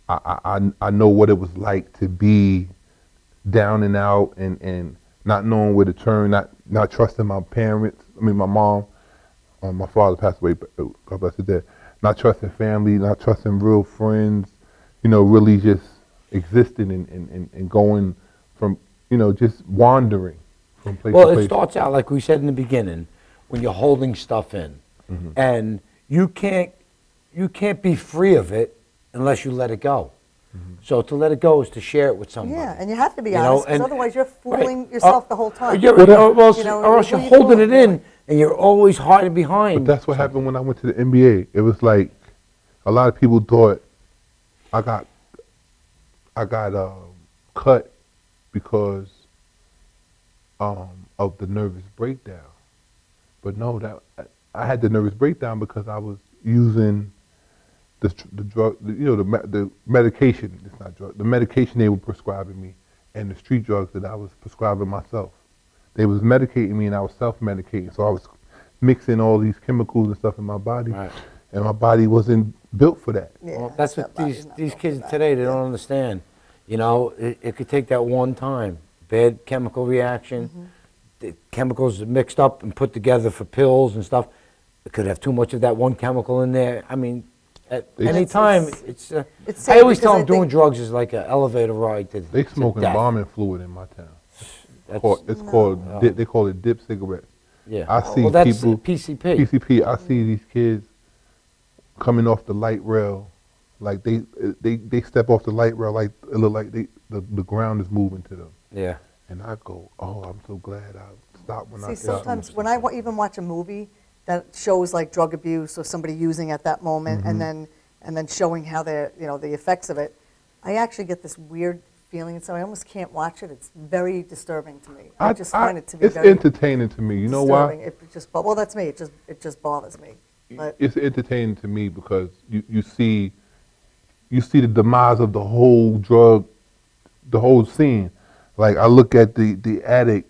I know what it was like to be down and out and not knowing where to turn, not trusting my parents. I mean, my mom, my father passed away, but God bless his dead. Not trusting family, not trusting real friends. Really just existing and going from, just wandering from place Well, to it place. starts out like we said in the beginning, when you're holding stuff in, and you can't be free of it unless you let it go. So to let it go is to share it with somebody. Yeah, and you have to be You know, honest, because and- otherwise you're right. fooling yourself the whole time. Or else you're who you holding fooling, it in, really? and you're always hiding behind. But that's what happened when I went to the NBA. It was like a lot of people thought I got cut because of the nervous breakdown. But no, that I had the nervous breakdown because I was using the drug, the medication. It's not drug. The medication they were prescribing me, and the street drugs that I was prescribing myself. They was medicating me, and I was self-medicating. So I was mixing all these chemicals and stuff in my body, Right. and my body wasn't built for that. Yeah, Well, that's what that body's not these built kids for that. today, they don't understand. It could take that one time, bad chemical reaction, the chemicals mixed up and put together for pills and stuff. It could have too much of that one chemical in there. I mean, at any time, it's it's sad I always tell because them I doing think- drugs is like an elevator ride to They smoking death. bombing fluid in my town. That's- It's called they call it dip cigarettes. yeah. I see well, that's people PCP. PCP. I see these kids coming off the light rail, like they step off the light rail, like it look like the ground is moving to them. Yeah. And I go, oh, I'm so glad I stopped when I See, saw. sometimes when I even watch a movie that shows like drug abuse or somebody using at that moment, and then showing how they're, the effects of it, I actually get this weird feeling inside. I almost can't watch it. It's very disturbing to me. I just find it to be It's very entertaining to me. You know disturbing. why? It just, well, that's me. It just bothers me. But It's entertaining to me because you see the demise of the whole drug, the whole scene. Like I look at the addict,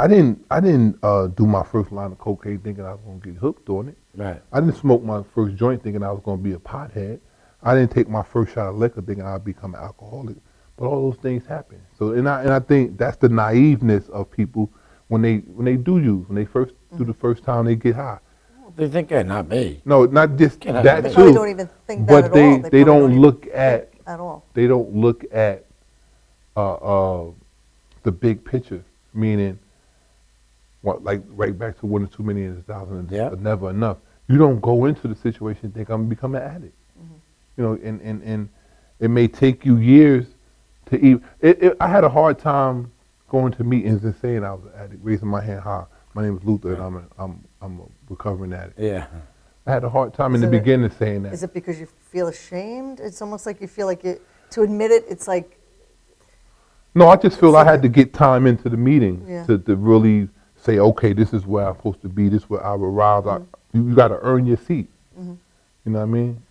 I didn't do my first line of cocaine thinking I was gonna get hooked on it. Right. I didn't smoke my first joint thinking I was gonna be a pothead. I didn't take my first shot of liquor thinking I'd become an alcoholic. But all those things happen. So and I think that's the naiveness of people when they do use, when they first do the first time they get high. They think, hey, not me. No, not just Can't have that that. They probably too. don't even think that But at they all. they don't look at at all. they don't look at the big picture, meaning what, like right back to one or too many in a thousand Yeah. is never enough. You don't go into the situation and think I'm gonna become an addict. You know, and it may take you years to even. I had a hard time going to meetings and saying I was an addict, raising my hand high. My name is Luther, and I'm a recovering addict. Yeah. I had a hard time in Is the it- beginning saying that. Is it because you feel ashamed? It's almost like you feel like to admit it, it's like, No, I just feel I had to get time into the meeting Yeah. to really say, okay, this is where I'm supposed to be. This is where I arrive. You got to earn your seat. You know what I mean?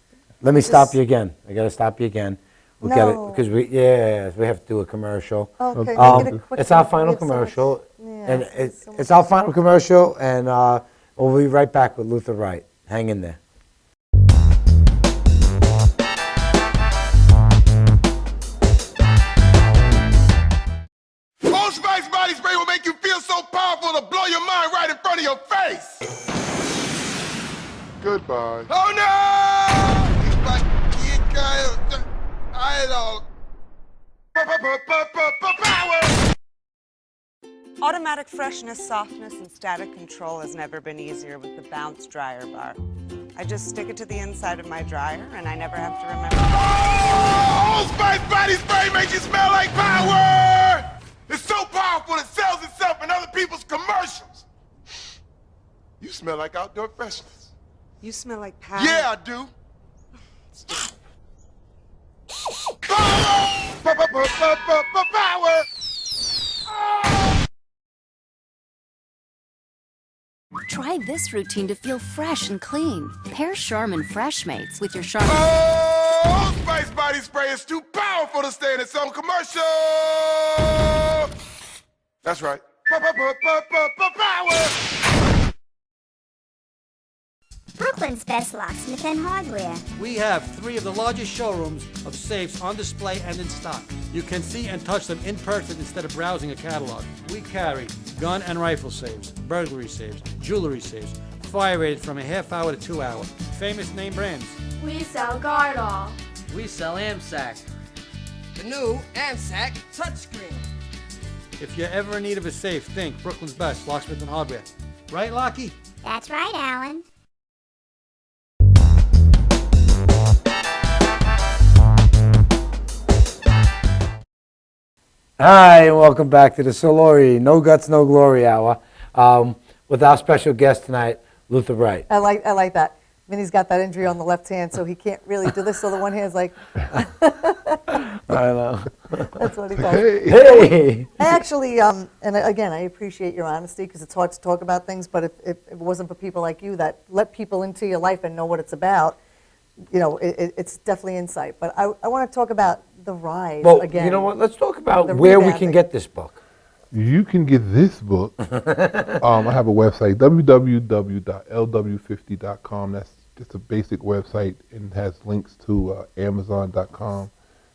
Let me stop you again. I got to stop you again. We got No. it because we have to do a commercial. okay, make it a quick It's our one. final We have so much- commercial, yeah, and it's so it's much- our final commercial, and we'll be right back with Luther Wright. Hang in there. Old Spice body spray will make you feel so powerful to blow your mind right in front of your face. Goodbye. Oh no! It's like you got I don't. Power. Automatic freshness, softness, and static control has never been easier with the Bounce Dryer Bar. I just stick it to the inside of my dryer, and I never have to remember. Old Spice body spray makes you smell like power. It's so powerful it sells itself in other people's commercials. You smell like outdoor freshness. You smell like power. Yeah, I do. Power! Power! Try this routine to feel fresh and clean. Pair Charmin Fresh Mates with your Charmin. Oh, Spice body spray is too powerful to stay in its own commercial. That's right. Power! Brooklyn's best locksmith and hardware. We have 3 of the largest showrooms of safes on display and in stock. You can see and touch them in person instead of browsing a catalog. We carry gun and rifle safes, burglary safes, jewelry safes, fire rated from a half hour to 2 hour. Famous name brands. We sell Gardol. We sell AMSAC. The new AMSAC touchscreen. If you're ever in need of a safe, think Brooklyn's best locksmith and hardware. Right, Lockie? That's right, Alan. Hi, and welcome back to the Soluri No Guts, No Glory Hour with our special guest tonight, Luther Wright. I like that. Vinny's got that injury on the left hand, so he can't really do this. So the one hand's like, I know. that's what he does. Hey! I actually, and again, I appreciate your honesty because it's hard to talk about things, but if it wasn't for people like you that let people into your life and know what it's about, you know, it's definitely insight. But I want to talk about the rise Well, again. you know what? Let's talk about The where we revamping. can get this book. You can get this book. I have a website, www.lw50.com. That's just a basic website and has links to Amazon.com.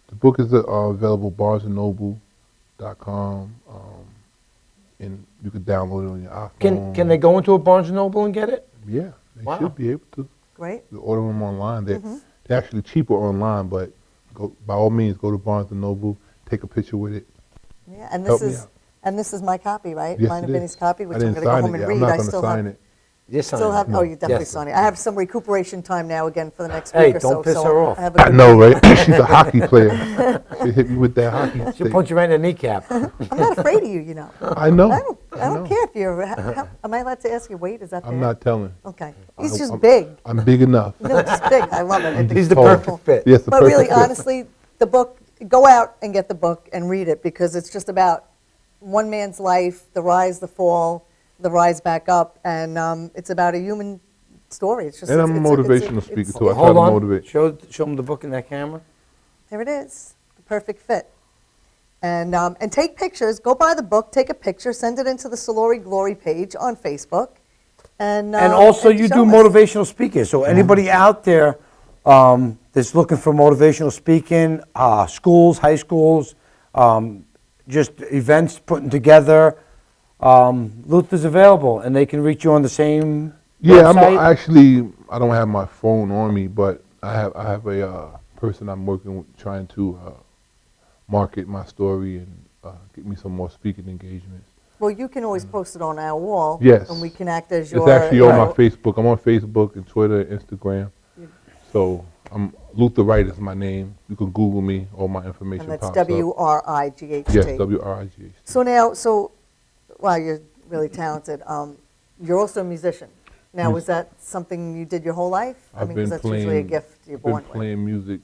The book is available BarnesandNoble.com, and you can download it on your iPhone. Can they go into a Barnes & Noble and get it? Yeah, they Wow. should be able to. Great. You order them online. They're actually cheaper online, but by all means, go to Barnes & Noble, take a picture with it. Yeah, and Help this me is out. and this is my copy, right? Yes, Mine it and Vinny's is. copy, which I I'm didn't going to go sign home it and yet. read. I'm not I going to still sign have. it. Yes, Still have. Oh, you definitely Yes. sign it. I have some recuperation time now again for the next Hey, week or so. don't piss so her off. I, have a I good know, right? She's a hockey player. She hit me with that hockey She'll stick. punch you right in the kneecap. I'm not afraid of you, you know. I know. I don't know. care if you're. Am I allowed to ask your weight? Is that I'm fair? not telling. Okay. He's I'm- just I'm- big. I'm big enough. No, just big. I love it. He's the tall. perfect fit. Yes, the But perfect really, fit. honestly, the book. Go out and get the book and read it because it's just about one man's life, the rise, the fall, the rise back up, and it's about a human story. It's just. And it's, I'm a it's motivational speaker it's- too. I try Hold to on. motivate. Show them the book in that camera. There it is, the perfect fit. And take pictures. Go buy the book, take a picture, send it into the Soluri Glory page on Facebook. And also, you show do us. motivational speaking. So anybody out there that's looking for motivational speaking, schools, high schools, just events putting together, Luther's available, and they can reach you on the same website? I don't have my phone on me, but I have a person I'm working with trying to market my story and get me some more speaking engagements. Well, you can always post it on our wall. Yes. And we can act as your... It's actually on my Facebook. I'm on Facebook and Twitter and Instagram. So Luther Wright is my name. You can Google me. All my information And that's pops up. W-R-I-G-H-T. Yes, W-R-I-G-H-T. So wow, you're really talented. You're also a musician. Now, was that something you did your whole life? I mean, because that's usually a gift you're born with. I've been playing music.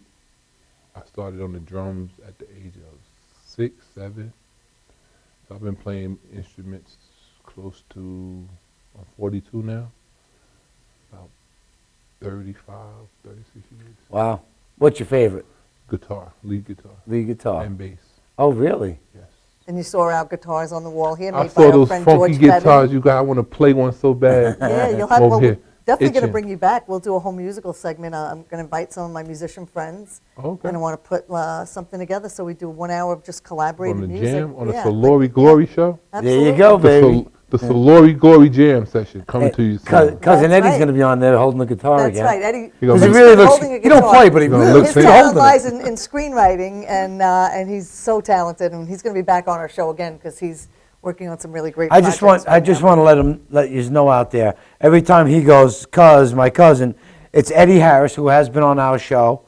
I started on the drums at the age of 6, 7. So I've been playing instruments close to, I'm 42 now, about 35, 36 years. Wow. What's your favorite? Guitar, lead guitar. Lead guitar. And bass. Oh, really? Yes. And you saw our guitars on the wall here, I made by saw our those friend funky George guitars Pevin. you got. I want to play one so bad. Yeah, you'll have. Over Well, here, definitely going to itching. bring you back. We'll do a whole musical segment. I'm going to invite some of my musician friends. Okay. And I want to put something together, so we do 1 hour of just collaborated On the music. jam, on the Yeah, Soluri Glory show. Absolutely. There you go, baby. The Soluri Glory Jam session coming to you soon. Cousin That's Eddie's right. going to be on there holding the guitar That's again. right, Eddie. He gonna Because he be- really looks, holding a he don't guitar. play, but he gonna really look looks His good talent holding lies it. in screenwriting, and he's so talented, and he's going to be back on our show again because he's working on some really great I just projects want right to now. let you know out there. Every time he goes, my cousin, it's Eddie Harris, who has been on our show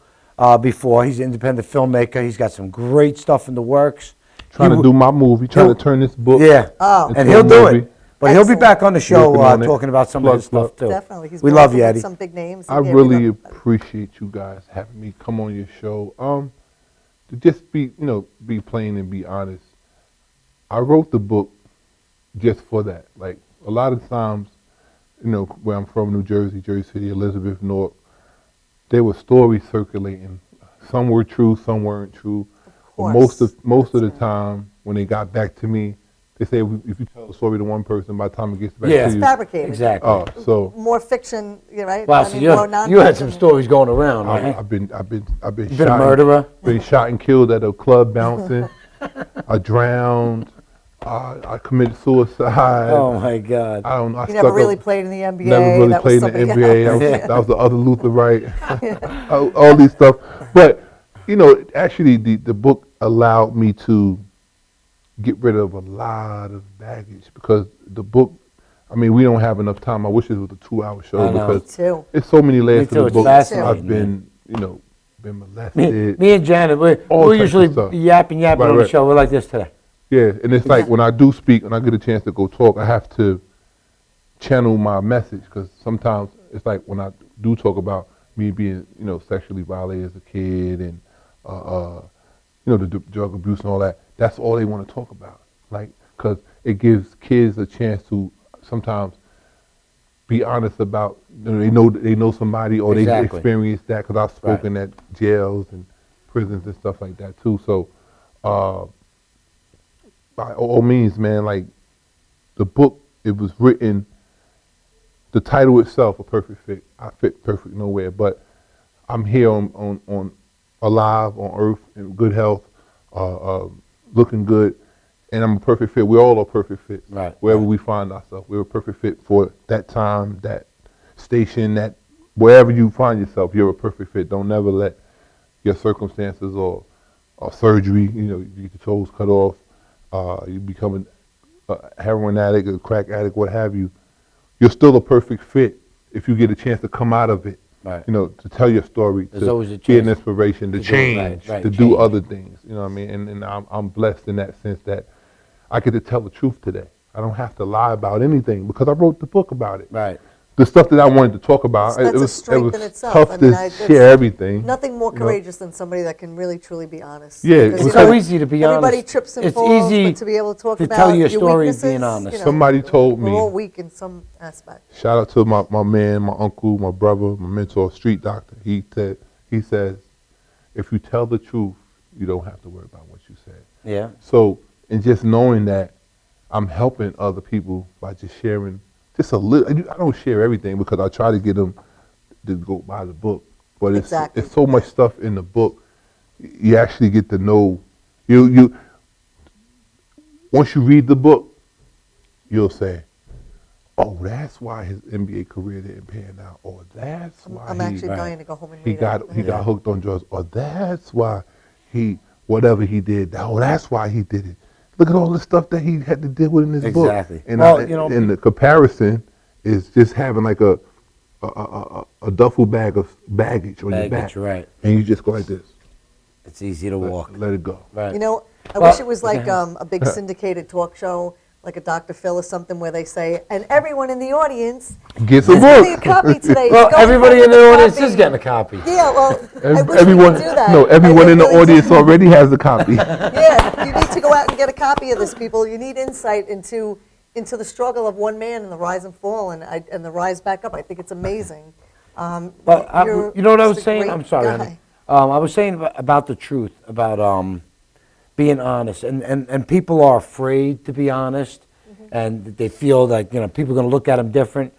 before. He's an independent filmmaker. He's got some great stuff in the works. Trying to do my movie, trying to turn this book. Yeah, into and a he'll do movie. it. But he'll be Excellent. back on the show Working on it. talking about some of his Plug, stuff too. Definitely. He's We been love working you, with Eddie. some big names. I and yeah, really we love- appreciate you guys having me come on your show. To just be plain and be honest. I wrote the book just for that. Like a lot of times, where I'm from, New Jersey, Jersey City, Elizabeth, Newark, there were stories circulating. Some were true, some weren't true. But most of the time, when they got back to me, they say if you tell a story to one person, by the time it gets back Yeah. to It's you, fabricated. Exactly. so More fiction, right? Wow, I so mean, you more had some nonfiction. stories going around, right? I've been You've shot been a murderer. Been shot and killed at a club bouncing. I drowned. I committed suicide. Oh my God! I don't know. I You never stuck really up- played in the NBA. Never really that played was in the somebody NBA. else. That was the other Luther Wright. all these stuff. But actually, the book allowed me to get rid of a lot of baggage because the book. I mean, we don't have enough time. I wish it was a 2-hour show I know. because Me too. it's so many layers to too. the It's book. fascinating, I've been molested. Me and Janet, all we're types usually of stuff. yapping Right, on the right. show. We're like this today. Yeah, and it's like when I do speak, when I get a chance to go talk, I have to channel my message because sometimes it's like when I do talk about me being, sexually violated as a kid and, the drug abuse and all that. That's all they want to talk about, like, because it gives kids a chance to sometimes be honest about. They know somebody or they Exactly. experienced that because I've spoken at jails and prisons and stuff like that too. So. By all means, man, like the book, it was written, the title itself, A Perfect Fit. I fit perfect nowhere, but I'm here on alive, on earth, in good health, looking good, and I'm a perfect fit. We all are perfect fits. Right. Wherever we find ourselves, we're a perfect fit for that time, that station, that wherever you find yourself, you're a perfect fit. Don't never let your circumstances or surgery, you get your toes cut off, you become a heroin addict, a crack addict, what have you. You're still a perfect fit if you get a chance to come out of it. Right. To tell your story, There's always a be an chance inspiration, to to do it, change, right, to change. do other things. You know what I mean? And I'm blessed in that sense that I get to tell the truth today. I don't have to lie about anything because I wrote the book about it. Right. The stuff that I wanted to talk about, That's it a was strength in itself. tough I mean, to it's share everything. Nothing more you know? courageous than somebody that can really, truly be honest. Yeah, Because, it's so easy to be everybody honest. trips and It's falls, easy but to be able to talk to about tell your story weaknesses, being honest. Somebody told me. We're all weak in some aspect. Shout out to my man, my uncle, my brother, my mentor, street doctor. He says, if you tell the truth, you don't have to worry about what you said. Yeah. So, and just knowing that I'm helping other people by just sharing just a little. I don't share everything because I try to get them to go buy the book. But it's so much stuff in the book. You actually get to know. You once you read the book, you'll say, "Oh, that's why his NBA career didn't pan out," or "That's why I'm actually dying to go home and he read got hooked on drugs," or "That's why whatever he did. Oh, that's why he did it." Look at all the stuff that he had to deal with in his book. Exactly. And Well, and the comparison is just having like a duffel bag of baggage on your back, right? And you just go like this. It's easy to walk. Let it go. Right. You know, I wish it was like a big syndicated talk show, like a Dr. Phil or something, where they say, and everyone in the audience Gets a is getting a book. copy today. Well, Go everybody get in the audience copy. is getting a copy. Yeah, well, I wish Everyone, we could do that. no, everyone I in the really audience do. already has a copy. Yeah, you need to go out and get a copy of this, people. You need insight into the struggle of one man and the rise and fall and the rise back up. I think it's amazing. But you know what I was just a saying? great I'm sorry, guy. honey. I was saying about the truth, about being honest, and people are afraid to be honest, and they feel like people are going to look at them different.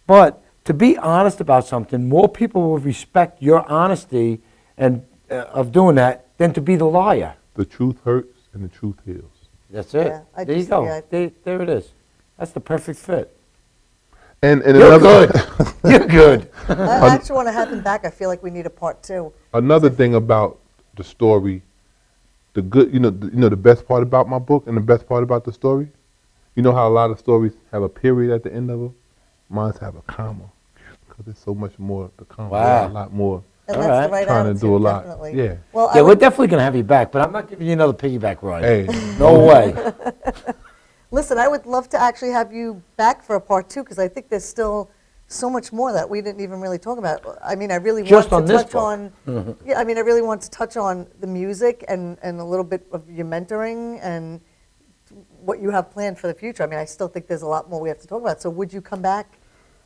But to be honest about something, more people will respect your honesty and of doing that than to be the liar. The truth hurts and the truth heals. That's it. Yeah, there you go. There it is. That's the perfect fit. And You're another good. You're good. I actually want to have him back. I feel like we need a part 2. Another thing about the story, the good, the best part about my book and the best part about the story, you know how a lot of stories have a period at the end of them? Mine's have a comma because there's so much more to come. Wow. A lot more. And that's the right Trying to attitude, do a lot. definitely. Yeah. Well, Yeah, we're definitely going to have you back, but I'm not giving you another piggyback ride. Hey. No way. listen, I would love to actually have you back for a part 2 because I think there's still so much more that we didn't even really talk about. I mean, I really Just want on to this touch book. on. Yeah, I mean, I really want to touch on the music and a little bit of your mentoring and what you have planned for the future. I mean, I still think there's a lot more we have to talk about. So, would you come back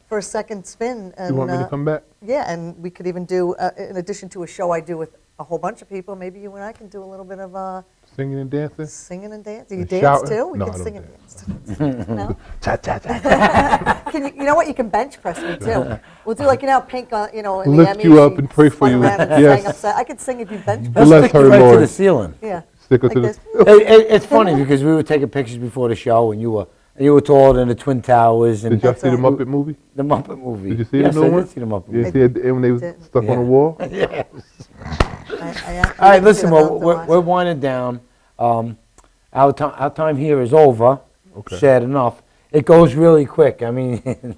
for a second spin? And, You want me to come back? Yeah, and we could even do, in addition to a show I do with a whole bunch of people, maybe you and I can do a little bit of Singing and dancing? singing and dancing. Do you And dance shouting? too? We No, can I don't sing and dance. dance. No? Cha cha cha. You know what? You can bench press me too. We'll do like how Pink, in the Lift Emmys, you up she and pray for spun you. around and Yes. sang upside. I could sing if you bench press. Bless Stick her, you right to Lord. the ceiling. Yeah. Stick her Like to this. the. It's funny because we were taking pictures before the show, and you were taller than the Twin Towers. And Did y'all That's see the right. Muppet movie? the Muppet movie. Did you see yes, the new I one? did see the Muppet You movie. see it when they was Didn't. stuck on Yeah. the wall? Yes. I actually All right, didn't listen, see well, the Mount we're Demise. winding down. Our time here is over. Okay. Sad enough. It goes really quick. I mean,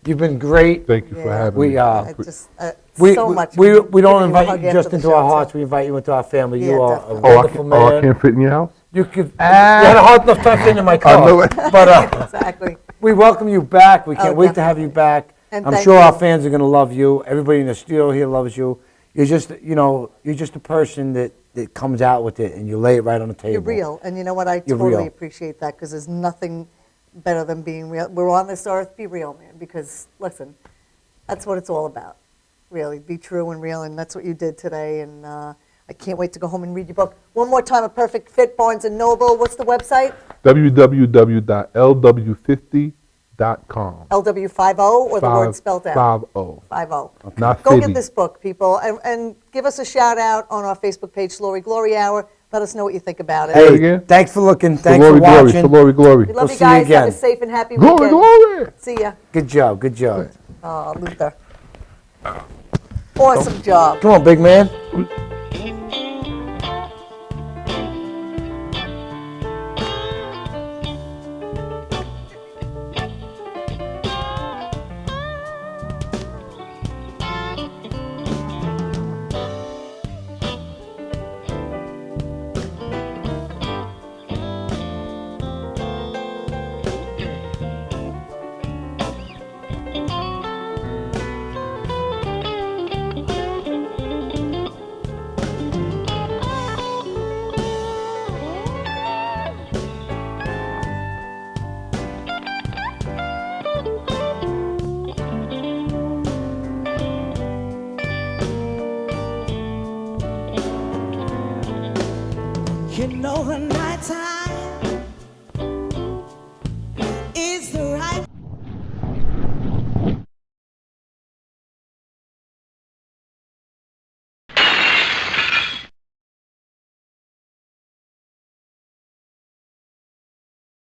you've been great. Thank you for Yeah. having We me. I just we so much. we Giving don't you a invite hug you after just the into show, our too. hearts. We invite you into our family. Yeah, You are a definitely. wonderful I man. can't fit in your house? You had a hard enough time getting in my car. know it. But Exactly. we welcome you back. We can't Oh, wait to have you back. And I'm thank sure our you. fans are going to love you. Everybody in the studio here loves you. You're just, you're just a person that comes out with it, and you lay it right on the table. You're real, and you know what? I You're totally real. appreciate that because there's nothing better than being real. We're on this earth, be real, man. Because listen, that's what it's all about. Really, be true and real, and that's what you did today. And I can't wait to go home and read your book one more time. A Perfect Fit, Barnes and Noble. What's the website? www.lw50.com. LW50 or the word spelled out? 50. 50. Not Go 50. get this book, people, and give us a shout out on our Facebook page, Soluri Glory Hour. Let us know what you think about it. Say it Hey, again? thanks for looking. Thanks Glory, for glory, watching. glory, glory. We love We'll you see you guys. Have a again. safe and happy Glory, weekend. glory. See ya. Good job. Good job. Oh, Luther. Awesome job. Come on, big man. You know the nighttime